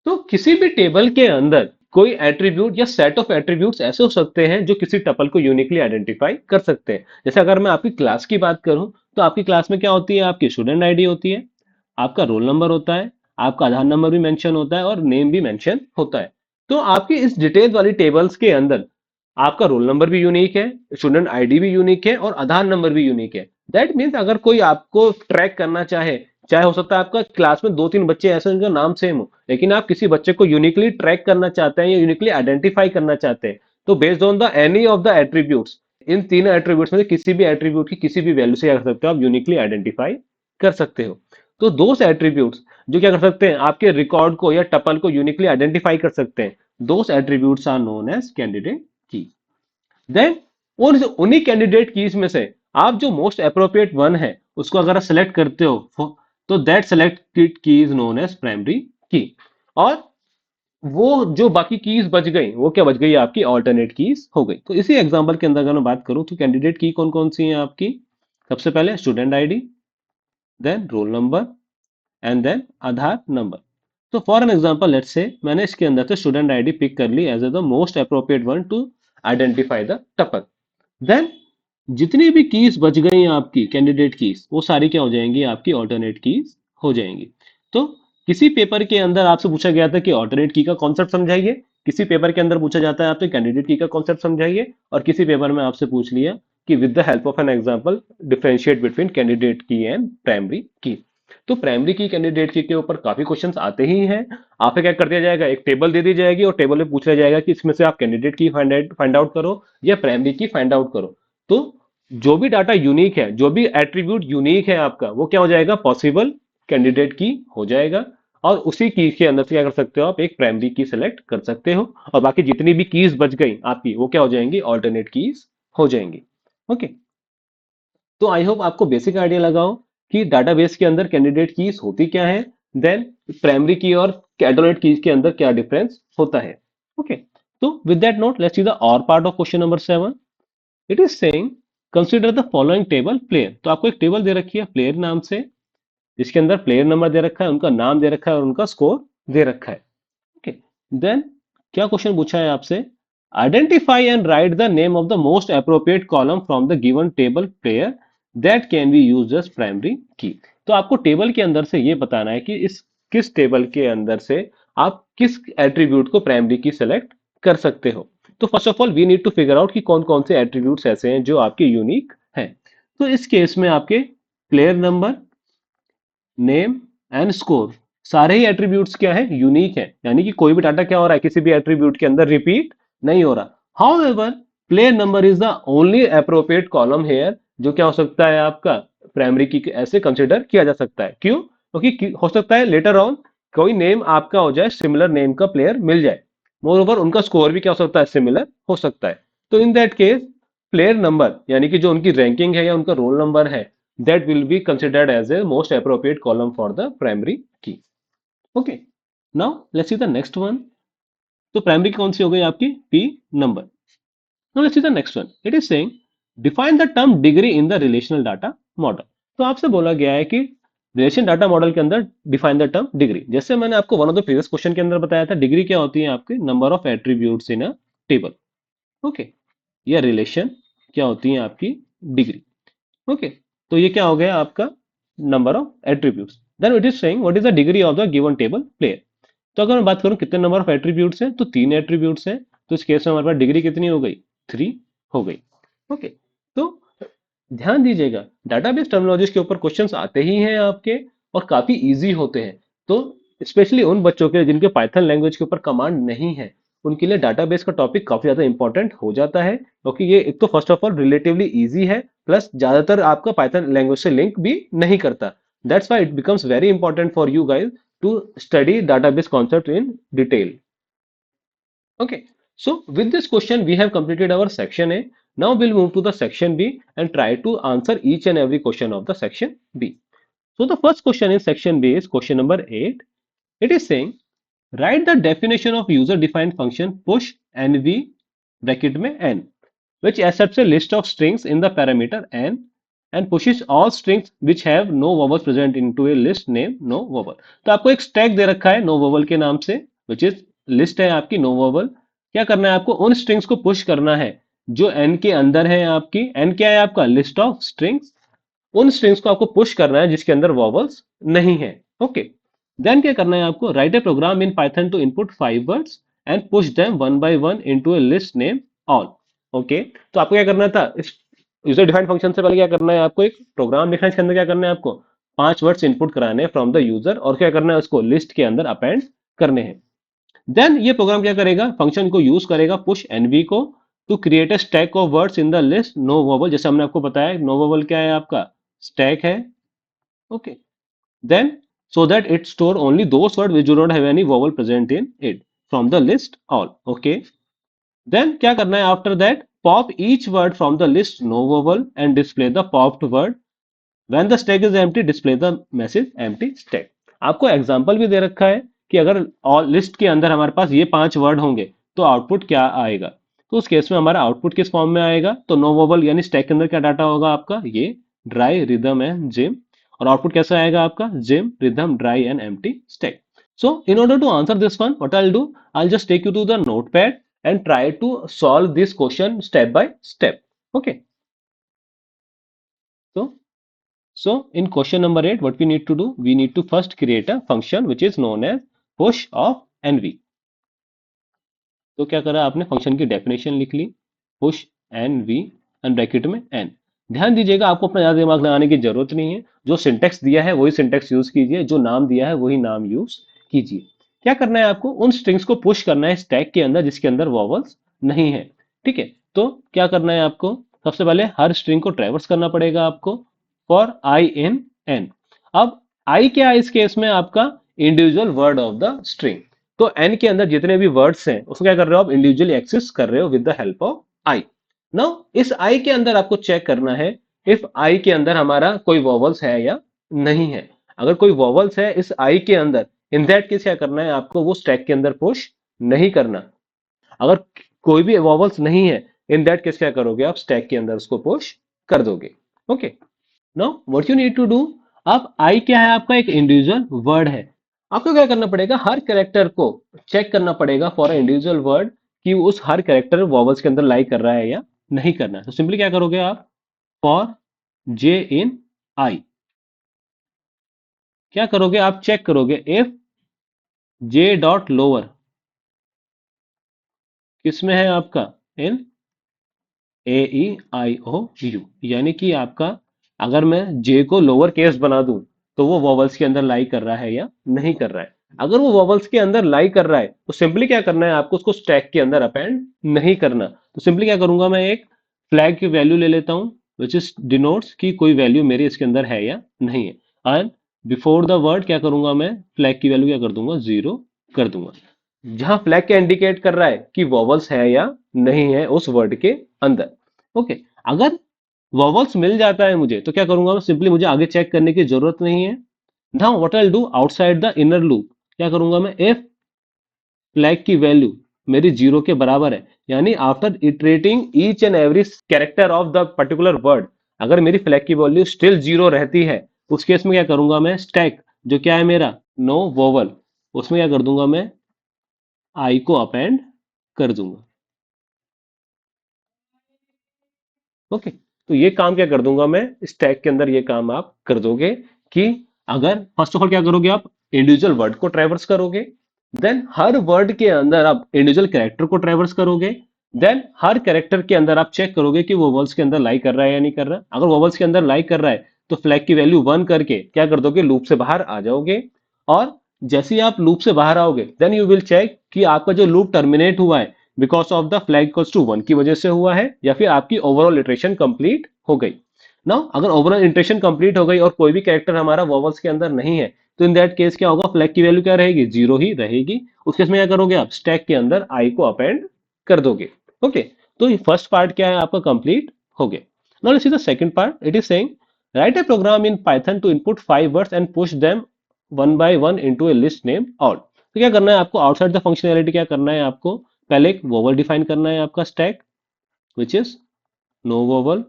तो किसी भी table के अंदर कोई attribute या set of attributes ऐसे हो सकते हैं जो किसी टपल को यूनिकली आइडेंटिफाई कर सकते हैं। जैसे अगर मैं आपकी क्लास की बात करूं, तो आपकी क्लास में क्या होती है, आपकी स्टूडेंट आईडी होती है, आपका रोल नंबर होता है, आपका आधार नंबर भी मेंशन होता है और नेम भी मेंशन होता है। तो आपकी इस डिटेल वाली टेबल्स के अंदर आपका रोल नंबर भी यूनिक है, स्टूडेंट आईडी भी यूनिक है और आधार नंबर भी यूनिक है। दैट मीन्स अगर कोई आपको ट्रैक करना चाहे, चाहे हो सकता है आपका क्लास में दो तीन बच्चे ऐसे जिनका नाम सेम हो, लेकिन आप किसी बच्चे को यूनिकली ट्रैक करना चाहते हैं या यूनिकली आइडेंटिफाई करना चाहते हैं, तो based on the any of the attributes, इन तीनों एट्रीब्यूट्स में से किसी भी एट्रीब्यूट की किसी भी वैल्यू से क्या कर सकते हो, आप यूनिकली आइडेंटिफाई कर सकते हो। तो दोस एट्रीब्यूट्स जो क्या कर सकते हैं, आपके रिकॉर्ड को या टपल को यूनिकली आइडेंटिफाई कर सकते हैं, those attributes are known as candidate key. Then उन्हीं कैंडिडेट कीज में से आप जो मोस्ट अप्रोप्रिएट वन है उसको अगर आप सेलेक्ट करते हो, तो दैट सेलेक्टेड की इज नोन एज प्राइमरी की। और वो जो बाकी कीज बच गई वो क्या बच गई, आपकी ऑल्टरनेट कीज हो गई। तो इसी एग्जांपल के अंदर अगर मैं बात करूं तो कैंडिडेट की कौन कौन सी है आपकी, सबसे पहले student ID, then roll number and then Aadhaar number. तो for an example let's say मैंने इसके अंदर से स्टूडेंट आईडी पिक कर ली as the most appropriate one to identify the tuple. Then जितनी भी कीज बच गई हैं आपकी कैंडिडेट कीज, वो सारी क्या हो जाएंगी, आपकी ऑल्टरनेट कीज हो जाएंगी। तो किसी पेपर के अंदर आपसे पूछा गया था कि ऑल्टरनेट की का कॉन्सेप्ट समझाइए, किसी पेपर के अंदर पूछा जाता है आपसे कैंडिडेट की का कॉन्सेप्ट समझाइए, और किसी पेपर में आपसे पूछ लिया कि with the help of an example differentiate between candidate key and primary key. तो प्राइमरी की कैंडिडेट की के ऊपर काफी क्वेश्चंस आते ही हैं। आपसे क्या कर दिया जाएगा, एक टेबल दे दी जाएगी और टेबल में पूछ लिया जाएगा कि इसमें से आप कैंडिडेट की फाइंड आउट करो या प्राइमरी की फाइंड आउट करो। तो जो भी डाटा यूनिक है, जो भी एट्रीब्यूट यूनिक है आपका, वो क्या हो जाएगा, पॉसिबल कैंडिडेट की हो जाएगा। और उसी की के अंदर से क्या कर सकते हो, आप एक प्राइमरी की सेलेक्ट कर सकते हो, और बाकी जितनी भी कीज बच गई आपकी वो क्या हो जाएंगी, ऑल्टरनेट कीज हो जाएंगी। ओके, तो आई होप आपको बेसिक आइडिया लगाओ कि डाटाबेस के अंदर कैंडिडेट कीज होती क्या है, देन प्राइमरी की और ऑल्टरनेट कीज के अंदर क्या डिफरेंस होता है। ओके, तो with that note let's see the other part of question number 7। It is saying consider the following table player. तो आपको एक टेबल दे रखी है प्लेयर नाम से, जिसके अंदर प्लेयर नंबर दे रखा है, उनका नाम दे रखा है और उनका स्कोर दे रखा है। ओके, देन क्या क्वेश्चन पूछा है आपसे, identify and write the name of the most appropriate column from the given table player that can be used as primary key. तो आपको टेबल के अंदर से ये बताना है कि इस किस टेबल के अंदर से आप किस एट्रीब्यूट को प्राइमरी की सेलेक्ट कर सकते हो। तो first of all we need to figure out कि कौन कौन से एट्रीब्यूट्स ऐसे हैं जो आपके यूनिक हैं। तो इस केस में आपके player number, name and score, सारे ही एट्रीब्यूट्स क्या है, यूनिक है, यानी कि कोई भी डाटा क्या हो रहा है, किसी भी एट्रीब्यूट के अंदर रिपीट नहीं हो रहा। However player number is the only appropriate column here, जो क्या हो सकता है आपका प्राइमरी की ऐसे कंसिडर किया जा सकता है। क्यों, क्योंकि हो सकता है लेटर ऑन कोई नेम आपका हो जाए, सिमिलर नेम का प्लेयर मिल जाए, मोर ओवर उनका स्कोर भी क्या हो सकता है, सिमिलर हो सकता है। तो in that case player number यानी कि जो उनकी रैंकिंग है या उनका रोल नंबर है, that will be considered as a most appropriate column for the primary key. Okay, now let's see the next one. तो प्राइमरी कौन सी हो गई आपकी, p number. Now let's see the next one. It is saying define the term degree in the relational data model. तो आपसे बोला गया है कि रिलेशन डाटा मॉडल के अंदर डिफाइन द टर्म डिग्री। जैसे मैंने आपको one of the previous question के अंदर बताया था, डिग्री क्या होती है आपकी, number of attributes in a table. Okay, या रिलेशन क्या होती है आपकी, डिग्री। ओके, तो ये क्या हो गया आपका, number of attributes. Then it is saying what is the degree of the given table player. तो अगर मैं बात करूं कितने नंबर ऑफ एट्रीब्यूट्स हैं, तो 3 एट्रीब्यूट्स हैं। तो इस केस में हमारे पास डिग्री कितनी हो गई, 3 हो गई। ओके, तो ध्यान दीजिएगा, डाटाबेस टर्मिनोलॉजीज के ऊपर क्वेश्चंस आते ही हैं आपके, और काफी इजी होते हैं। तो स्पेशली उन बच्चों के लिए जिनके पाइथन लैंग्वेज के ऊपर कमांड नहीं है, उनके लिए डाटाबेस का टॉपिक काफी ज्यादा इंपॉर्टेंट हो जाता है, क्योंकि ये एक तो first of all relatively easy है, प्लस ज्यादातर आपका पाइथन लैंग्वेज से लिंक भी नहीं करता। That's why it becomes very important for you guys to study database concept in detail. Okay, so with this question we have completed our section A. Now we'll move to the section B and try to answer each and every question of the section B. So the first question in section B is question number 8. It is saying write the definition of user defined function push nv bracket में n which accepts a list of strings in the parameter n and pushes all strings which have no vowels present into a list named no vowel। तो आपको एक stack दे रखा है no vowel के नाम से, which is list है आपकी नो वोवल। क्या करना है आपको, उन स्ट्रिंग्स को पुश करना है जो एन के अंदर है आपकी। एन क्या है आपका, लिस्ट ऑफ स्ट्रिंग्स। उन स्ट्रिंग्स को आपको पुश करना है जिसके अंदर वॉवल्स नहीं है। ओके, देन क्या करना है आपको, write a program in Python to input 5 words and push them one by one into a list name all. Okay, तो आपको क्या करना था, इस यूजर डिफाइंड फंक्शन से पहले क्या करना है, आपको एक प्रोग्राम लिखना है। इसके अंदर क्या करना है आपको, 5 वर्ड्स इनपुट कराने हैं फ्रॉम द यूजर, और क्या करना है, उसको लिस्ट के अंदर अपेंड करने हैं। देन ये प्रोग्राम क्या करेगा, फंक्शन को यूज करेगा पुश एनवी को to create a stack of words in the list no vowel. जैसे हमने आपको बताया नो वोवल क्या है आपका, स्टैक है। Okay, then so that it store only those words which do not have any vowel present in it from the list all। okay, then क्या करना है, after that pop each word from the list no vowel and display the popped word। when the stack is empty display the message empty stack। आपको example भी दे रखा है कि अगर list के अंदर हमारे पास ये 5 वर्ड होंगे तो आउटपुट क्या आएगा। तो उस केस में हमारा आउटपुट किस फॉर्म में आएगा, तो नो वोवल यानी स्टैक के अंदर क्या डाटा होगा आपका, ये ड्राई रिदम एंड जिम। और आउटपुट कैसा आएगा आपका, gym rhythm dry and empty stack. So in order to answer this one what I do, I just take you to the notepad and try to solve this question step by step। okay, so so in question number 8 what we need to do, we need to first create a function which is known as push of nv। तो क्या करा आपने, function की definition लिख ली, push N V and bracket में N. ध्यान दीजिएगा आपको अपना ज्यादा दिमाग लगाने की जरूरत नहीं है, जो सिंटेक्स दिया है वही सिंटेक्स यूज कीजिए, जो नाम दिया है वही नाम यूज कीजिए। क्या करना है आपको, उन स्ट्रिंग्स को पुश करना है स्टैक के अंदर जिसके अंदर वॉवल्स नहीं है। ठीक है, तो क्या करना है आपको, सबसे पहले हर स्ट्रिंग को ट्रैवर्स करना पड़ेगा आपको फॉर आई इन एन। अब आई क्या है इस केस में आपका, individual word of the string. तो एन के अंदर जितने भी वर्ड्स हैं उसको क्या कर रहे हो आप, इंडिविजुअली एक्सेस कर रहे हो with the help of I. Now इस आई के अंदर आपको चेक करना है इफ आई के अंदर हमारा कोई वॉवल्स है या नहीं है। अगर कोई वॉवल्स है इस आई के अंदर, इन दैट केस क्या करना है आपको, वो स्टैक के अंदर पुश नहीं करना। अगर कोई भी वॉवल्स नहीं है, इन दैट केस क्या करोगे आप, स्टैक के अंदर उसको पुश कर दोगे। Okay, now what you need to do, अब आई क्या है आपका, एक इंडिविजुअल वर्ड है। आपको क्या करना पड़ेगा, हर कैरेक्टर को चेक करना पड़ेगा फॉर इंडिविजुअल वर्ड कि उस हर कैरेक्टर वॉवल्स के अंदर लाई कर रहा है या नहीं करना है। तो सिंपली क्या करोगे आप, फॉर जे इन आई क्या करोगे आप, चेक करोगे इफ जे डॉट लोअर किसमें है आपका, इन ए ई आई ओ यू, यानी कि आपका अगर मैं जे को लोअर केस बना दूं तो वो वॉवल्स के अंदर लाई कर रहा है या नहीं कर रहा है। अगर वो वॉवल्स के अंदर लाई कर रहा है तो सिंपली क्या करना है आपको, उसको स्टैक के अंदर अपेंड नहीं करना। तो सिंपली क्या करूंगा, मैं एक फ्लैग की वैल्यू ले लेता हूं विच इज डिनोट्स कि कोई वैल्यू मेरी इसके अंदर है या नहीं है। एंड बिफोर द वर्ड क्या करूंगा, मैं फ्लैग की वैल्यू क्या कर दूंगा, 0 कर दूंगा। जहां फ्लैग क्या इंडिकेट कर रहा है कि वॉवल्स है या नहीं है उस वर्ड के अंदर। ओके, अगर वॉवल्स मिल जाता है मुझे तो क्या करूंगा मैं, सिंपली मुझे आगे चेक करने की जरूरत नहीं है। Now what I will do outside the inner loop, क्या करूंगा मैं, इफ फ्लैग की वैल्यू मेरी जीरो के बराबर है, यानी after iterating each and every character of the particular word, अगर मेरी फ्लैग की वैल्यू स्टिल जीरो रहती है, उस केस में क्या करूंगा मैं, स्टैक जो क्या है मेरा नो वोवल, उसमें क्या कर दूंगा मैं, आई को अपेंड कर दूंगा। ओके, तो ये काम क्या कर दूंगा मैं, स्टैक के अंदर ये काम आप कर दोगे कि अगर फर्स्ट ऑफ ऑल क्या करोगे आप, इंडिविजुअल वर्ड को ट्रैवर्स करोगे, देन हर वर्ड के अंदर आप इंडिविजुअल कैरेक्टर को ट्रैवर्स करोगे, देन हर कैरेक्टर के अंदर आप चेक करोगे कि वो वॉवल्स के अंदर लाई कर रहा है या नहीं कर रहा। अगर वॉवल्स के अंदर लाई कर रहा है तो फ्लैग की वैल्यू वन करके क्या कर दोगे, लूप से बाहर आ जाओगे। और जैसे ही आप लूप से बाहर आओगे, देन यू विल चेक कि आपका जो लूप टर्मिनेट हुआ है because of the flag equals to one की वजह से हुआ है, या फिर आपकी ओवरऑल इटरेशन कंप्लीट हो गई। नाउ अगर ओवरऑल इटरेशन कंप्लीट हो गई और कोई भी कैरेक्टर हमारा वॉवल्स के अंदर नहीं है, तो इन दैट केस क्या होगा, फ्लैग की वैल्यू क्या रहेगी, जीरो ही रहेगी। उस केस में क्या करोगे आप, स्टैक के अंदर आई को अपेंड कर दोगे। ओके, तो फर्स्ट पार्ट क्या है आपका, कंप्लीट हो गया। Now let's see the second part, it is saying write a program in Python to input five words and push them one by one into a list name out. तो क्या करना है आपको, आउटसाइड द फंक्शनैलिटी क्या करना है आपको, पहले एक वोवल डिफाइन करना है आपका stack, which is no vowel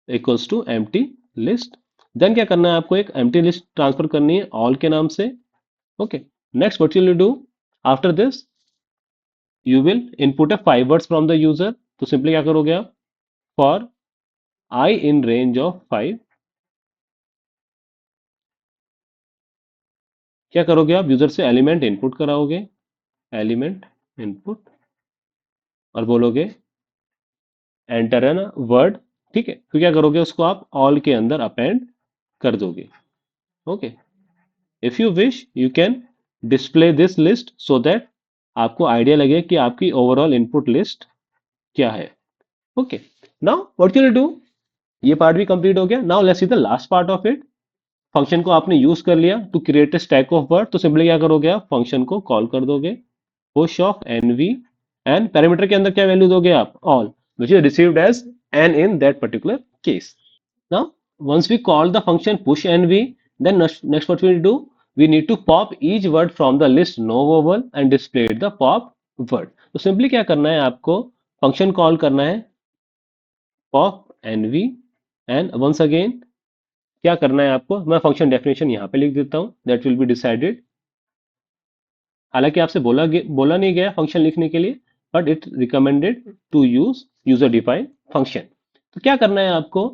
equals to empty list. Then क्या करना है आपको, एक एम्प्टी लिस्ट ट्रांसफर करनी है ऑल के नाम से। Okay, next what will you do, after this you will input a five words from the user. तो सिंपली क्या करोगे आप, for i in range of five, क्या करोगे आप, यूजर से एलिमेंट इनपुट कराओगे, एलिमेंट इनपुट, और बोलोगे एंटर है ना वर्ड। ठीक है, फिर क्या करोगे, उसको आप ऑल के अंदर अपेंड कर दोगे। Okay, if you wish you can display this list so that आपको आइडिया लगे कि आपकी ओवरऑल इनपुट लिस्ट क्या है। Okay, now what you will do, ये पार्ट भी कंप्लीट हो गया। Now let's see the last part of it. Function को आपने यूज कर लिया to create a stack of word, तो सिंपली क्या करोगे आप, फंक्शन को कॉल कर दोगे, push of N V, and parameter के अंदर क्या वैल्यू दोगे आप, all, which is received as N in that particular case. Now, once we call the function push nv, then next what we will do, we need to pop each word from the list no vowel and display the pop word. तो simply क्या करना है आपको, function call करना है pop nv, and once again क्या करना है आपको, मैं फंक्शन डेफिनेशन यहाँ पे लिख देता हूँ, दैट विल बी डिसाइडेड। हालांकि आपसे बोला नहीं गया फंक्शन लिखने के लिए, but it recommended to use user define function. तो क्या करना है आपको,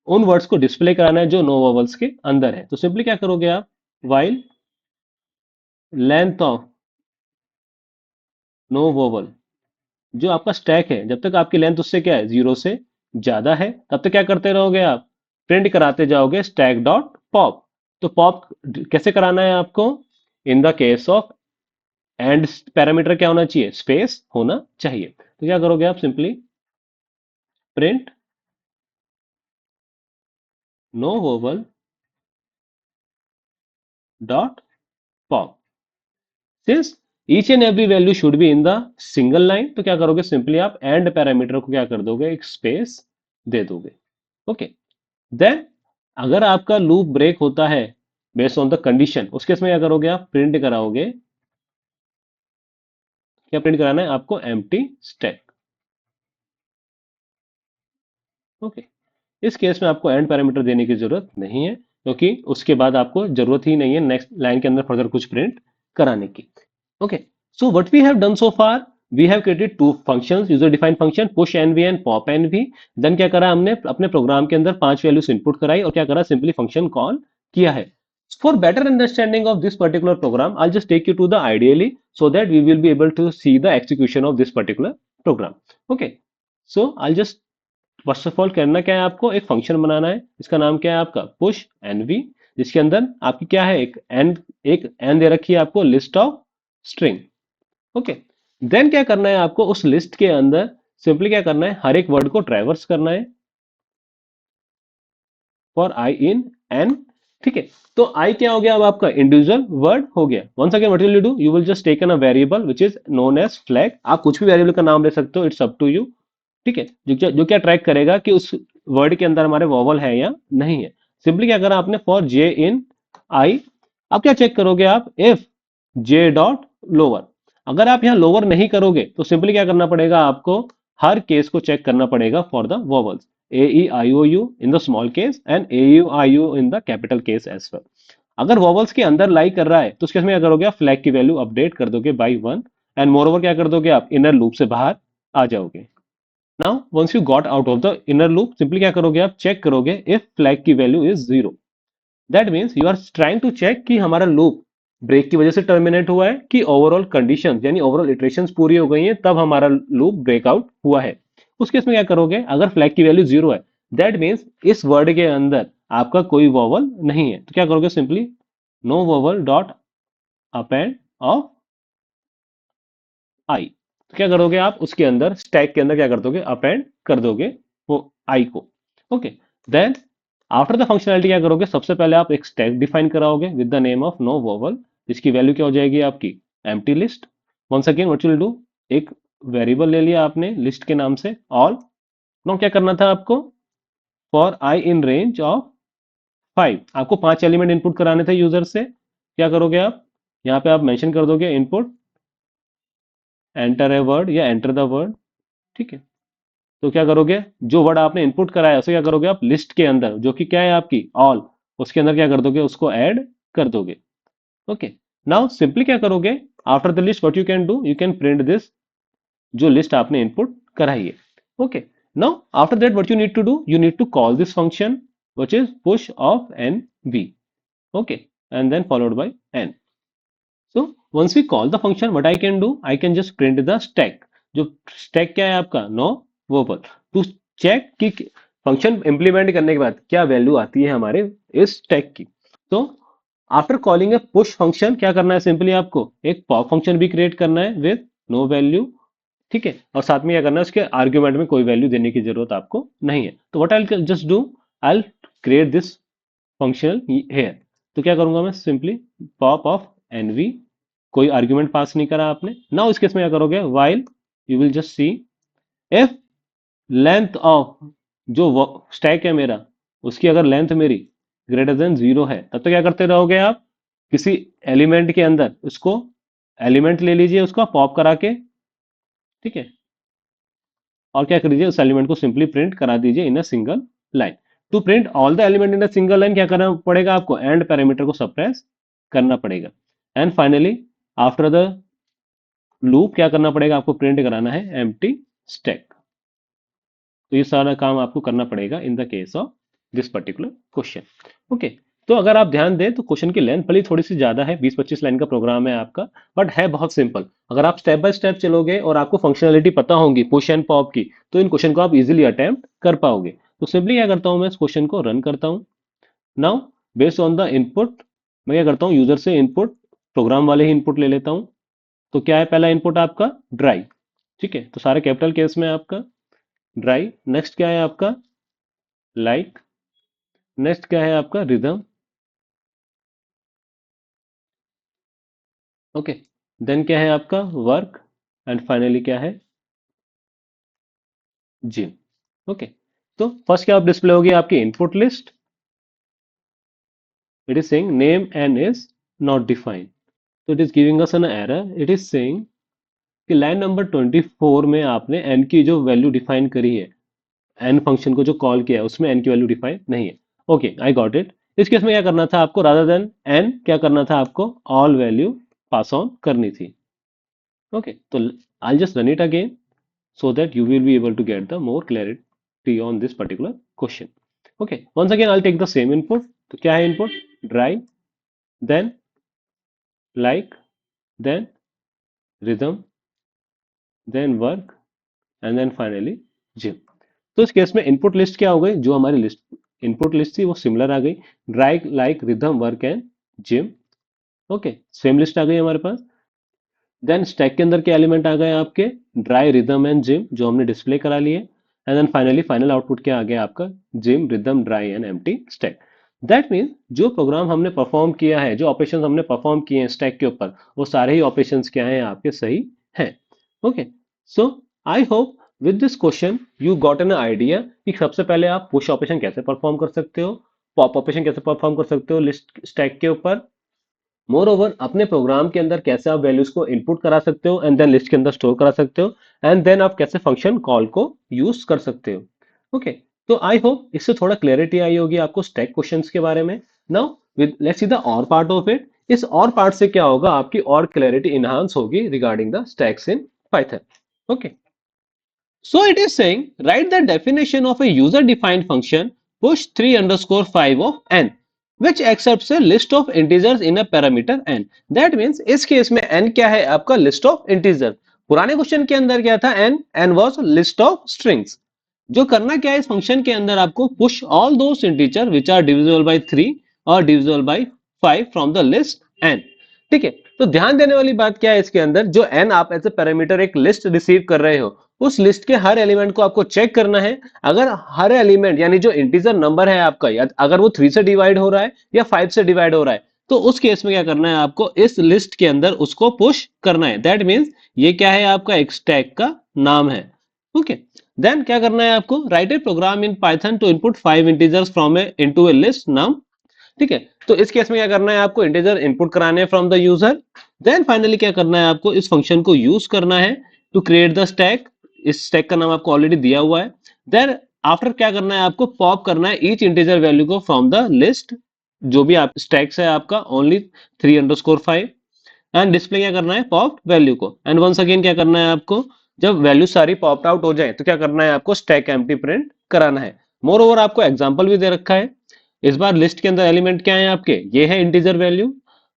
उन वर्ड्स को डिस्प्ले कराना है जो नो वोवल्स के अंदर है। तो सिंपली क्या करोगे आप, while length of no vowel, जो आपका स्टैक है, जब तक आपकी लेंथ उससे क्या है, जीरो से ज्यादा है, तब तक क्या करते रहोगे आप, प्रिंट कराते जाओगे स्टैक डॉट पॉप। तो पॉप कैसे कराना है आपको, इन the case of and parameter क्या होना चाहिए, स्पेस होना चाहिए। तो क्या करोगे आप, simply print no vowel dot pop, since each and every value should be in the single line, तो क्या करोगे, सिंपली आप एंड पैरामीटर को क्या कर दोगे, एक स्पेस दे दोगे। ओके, देन अगर आपका लूप ब्रेक होता है बेस्ड ऑन द कंडीशन, उस केस में क्या करोगे आप, प्रिंट कराओगे, क्या प्रिंट कराना है आपको, एम्प्टी स्टैक। ओके, इस केस में आपको एंड पैरामीटर देने की जरूरत नहीं है, क्योंकि उसके बाद आपको जरूरत ही नहीं है नेक्स्ट लाइन के अंदर फर्दर कुछ प्रिंट कराने की। Okay, so what we have done so far, we have created two functions, user defined function push nv and pop nv। then क्या करा हमने, अपने प्रोग्राम के अंदर पांच वैल्यूज इनपुट कराई और क्या करा, सिंपली फंक्शन कॉल किया है। For better understanding of this particular program, I'll just take you to the ideally so that we will be able to see the execution of this particular program. Okay, so I'll just first of all करना क्या है आपको, एक function बनाना है, इसका नाम क्या है आपका, पुश एनवी, जिसके अंदर आपकी क्या है, एक एन दे रखी है आपको, list of string. Okay, then क्या करना है आपको, उस लिस्ट के अंदर सिंपली क्या करना है, हर एक वर्ड को ट्रैवर्स करना है फॉर आई इन एन। ठीक है, तो आई क्या हो गया, अब आपका इंडिविजुअल वर्ड हो गया। Once again what will you do, you will just taken a variable which is known as flag, आप कुछ भी वेरिएबल का नाम ले सकते हो, इट्स अप टू यू। ठीक है, जो क्या ट्रैक करेगा कि उस वर्ड के अंदर हमारे वॉवल है या नहीं है। सिंपली क्या करा आपने, फॉर जे इन आई, अब क्या चेक करोगे आप, इफ जे डॉट लोअर, अगर आप यहाँ लोअर नहीं करोगे तो सिंपली क्या करना पड़ेगा आपको, हर केस को चेक करना पड़ेगा for the vowels, A E I O U in the small case and A U I U in the capital case as well. अगर वोवल्स के अंदर लाई कर रहा है तो उसके में क्या करोगे, आप फ्लैग की वैल्यू अपडेट कर दोगे बाई 1, एंड मोर ओवर क्या कर दोगे, आप इनर लूप से बाहर आ जाओगे। Now once you got out of the inner loop, simply क्या करोगे, आप चेक करोगे इफ फ्लैग की value is 0। That means you are trying to check कि हमारा लूप ब्रेक की वजह से टर्मिनेट हुआ है कि ओवरऑल कंडीशन यानी ओवरऑल इटरेशंस पूरी हो गई हैं तब हमारा लूप ब्रेकआउट हुआ है। उस केस में क्या करोगे, अगर फ्लैग की वैल्यू 0 है, दैट मीन्स इस वर्ड के अंदर आपका कोई वॉवल नहीं है, तो क्या करोगे, simply no vowel dot append of I. तो क्या करोगे, आप उसके अंदर स्टैक के अंदर क्या कर दोगे, अपेंड कर दोगे वो आई को। Okay, then after the functionality क्या करोगे, सबसे पहले आप एक स्टैक डिफाइन कराओगे with the name of no vowel, जिसकी वैल्यू क्या हो जाएगी आपकी, empty list. Once again what will do, एक वेरिएबल ले लिया आपने लिस्ट के नाम से ऑल। नो क्या करना था आपको, for i in range of 5, आपको 5 एलिमेंट इनपुट कराने थे यूजर से। क्या करोगे आप, यहाँ पे आप मेंशन कर दोगे इनपुट एंटर ए वर्ड या एंटर द वर्ड। ठीक है, तो क्या करोगे, जो वर्ड आपने इनपुट कराया उसे क्या करोगे, आप लिस्ट के अंदर जो कि क्या है आपकी ऑल, उसके अंदर क्या कर दोगे, उसको ऐड कर दोगे। ओके, नाउ सिंपली क्या करोगे, after the list what you can do, you can print this, जो लिस्ट आपने इनपुट कराई है। Okay, now after that what you need to do, you need to call this function which is push of N V. Okay, and then followed by N. So once we call the function, what I can do, I can just print the stack. जो stack क्या है आपका, no verbal, to check कि function implement करने के बाद क्या value आती है हमारे इस stack की। तो आफ्टर कॉलिंग ए पुश फंक्शन क्या करना है, सिंपली आपको एक पॉप फंक्शन भी क्रिएट करना है विद नो वैल्यू। ठीक है, और साथ में क्या करना है, उसके आर्ग्यूमेंट में कोई वैल्यू देने की जरूरत आपको नहीं है। तो what I just do, I create this functional here. तो क्या करूंगा मैं, सिंपली पॉप ऑफ एनवी, कोई आर्ग्यूमेंट पास नहीं करा आपने ना। इस केस में क्या करोगे, while you will just see if length of जो स्टैक है मेरा, उसकी अगर लेंथ मेरी ग्रेटर देन 0 है, तब तो क्या करते रहोगे आप, किसी एलिमेंट के अंदर उसको एलिमेंट ले लीजिए, उसका पॉप करा के। ठीक है, और क्या कर दीजिए, उस एलिमेंट को सिंपली प्रिंट करा दीजिए in a single line. To print all the element in a single line क्या करना पड़ेगा आपको, एंड पैरामीटर को सप्रेस करना पड़ेगा। And finally after the loop क्या करना पड़ेगा, आपको प्रिंट कराना है एम्प्टी स्टैक। तो ये सारा काम आपको करना पड़ेगा इन the case of this particular question. Okay, तो अगर आप ध्यान दें तो क्वेश्चन की लेंथ भले थोड़ी सी ज्यादा है, 20-25 लाइन का प्रोग्राम है आपका, बट है बहुत सिंपल। अगर आप स्टेप बाय स्टेप चलोगे और आपको फंक्शनलिटी पता होगी पुश एंड पॉप की, तो इन क्वेश्चन को आप इजीली अटेम्प्ट कर पाओगे। तो सिंपली क्या करता हूं, मैं इस क्वेश्चन को रन करता हूं। Now based on the input, मैं क्या करता हूँ, यूजर से इनपुट प्रोग्राम वाले ही इनपुट ले लेता हूँ। तो क्या है पहला इनपुट आपका, ड्राई। ठीक है, तो सारे कैपिटल केस में आपका ड्राई। नेक्स्ट क्या है आपका, लाइक। नेक्स्ट क्या है आपका, रिदम। ओके, देन क्या है आपका, वर्क। एंड फाइनली क्या है, जिम। ओके, तो फर्स्ट क्या आप डिस्प्ले होगी आपकी input list. It is saying name N is not defined, तो it is giving us an error. It is saying कि लाइन नंबर 24 में आपने एन की जो वैल्यू डिफाइन करी है, एन फंक्शन को जो कॉल किया है उसमें एन की वैल्यू डिफाइन नहीं है। Okay, I got it. इस केस में क्या करना था आपको, रादर देन एन क्या करना था आपको, ऑल वैल्यू पास ऑन करनी थी। ओके, तो I just run it again so that you will be able to get the more clarity on this particular question. Okay, once again I'll take the same input. तो क्या है input, dry, then like, then rhythm, then work, and then finally gym. तो इस case में input list क्या हो गई, जो हमारी लिस्ट इनपुट लिस्ट थी वो सिमिलर आ गई, dry like rhythm work and gym. Okay, same list आ गई हमारे पास। देन स्टैक के अंदर के एलिमेंट आ गए आपके, ड्राई रिदम एंड जिम, जो हमने डिस्प्ले करा लिए। And then finally final output क्या आ गया आपका, gym rhythm dry and empty stack. That means जो प्रोग्राम हमने परफॉर्म किया है, जो ऑपरेशन हमने परफॉर्म किए हैं स्टैक के ऊपर, वो सारे ही ऑपरेशन क्या हैं आपके, सही हैं। Okay, so I hope with this question you got an idea कि सबसे पहले आप पुश ऑपरेशन कैसे परफॉर्म कर सकते हो, पॉप ऑपरेशन कैसे परफॉर्म कर सकते हो लिस्ट स्टैक के ऊपर, मोर ओवर अपने प्रोग्राम के अंदर कैसे आप वैल्यूज को इनपुट करा सकते हो एंड देन लिस्ट के अंदर स्टोर करा सकते हो एंड देन आप कैसे फंक्शन कॉल को यूज कर सकते हो। ओके, तो आई होप इससे थोड़ा क्लैरिटी आई होगी आपको स्टैक क्वेश्चंस के बारे में। Now with let's see the other part of it. इस और पार्ट से क्या होगा, आपकी और क्लैरिटी इनहांस होगी regarding the stacks in Python. Okay, so it is saying write the definition of a user defined function push 3 underscore 5 of n which accepts a list of integers in a parameter n। that means इस case में n क्या है आपका list of integer। पुराने question के अंदर क्या था, n was list of strings। जो करना क्या है इस फंक्शन के अंदर, आपको push all those integer which are divisible by 3 और divisible by 5 from the list n। ठीक है, तो ध्यान देने वाली बात क्या है, इसके अंदर जो n आप एज ए पैरामीटर एक लिस्ट रिसीव कर रहे हो, उस लिस्ट के हर एलिमेंट को आपको चेक करना है। अगर हर एलिमेंट यानी जो इंटीजर नंबर है आपका, या अगर वो 3 से डिवाइड हो रहा है या 5 से डिवाइड हो रहा है, तो उस केस में क्या करना है आपको, इस लिस्ट के अंदर उसको पुश करना है। दैट मीन्स ये क्या है आपका एक स्टैक का नाम है। ओके, देन क्या करना है आपको, write a program in Python to input 5 integers from a into a list नाम। ठीक है, तो इस केस में क्या करना है आपको, इंटीजर इनपुट कराने हैं from the user. Then finally क्या करना है आपको, इस फंक्शन को यूज करना है टू क्रिएट द स्टैक। इस स्टैक का नाम आपको ऑलरेडी दिया हुआ है। देन आफ्टर क्या करना है आपको, पॉप करना है ईच इंटीजर वैल्यू को फ्रॉम द लिस्ट। जो भी आप स्टैक्स है आपका ओनली 3_5 एंड डिस्प्ले क्या करना है पॉप वैल्यू को। एंड वंस अगेन क्या करना है आपको, जब वैल्यू सारी पॉप आउट हो जाए तो क्या करना है आपको, स्टैक एम्प्टी प्रिंट कराना है। मोर ओवर आपको एग्जांपल भी दे रखा है। इस बार लिस्ट के अंदर एलिमेंट क्या है आपके, ये है इंटीजर वैल्यू,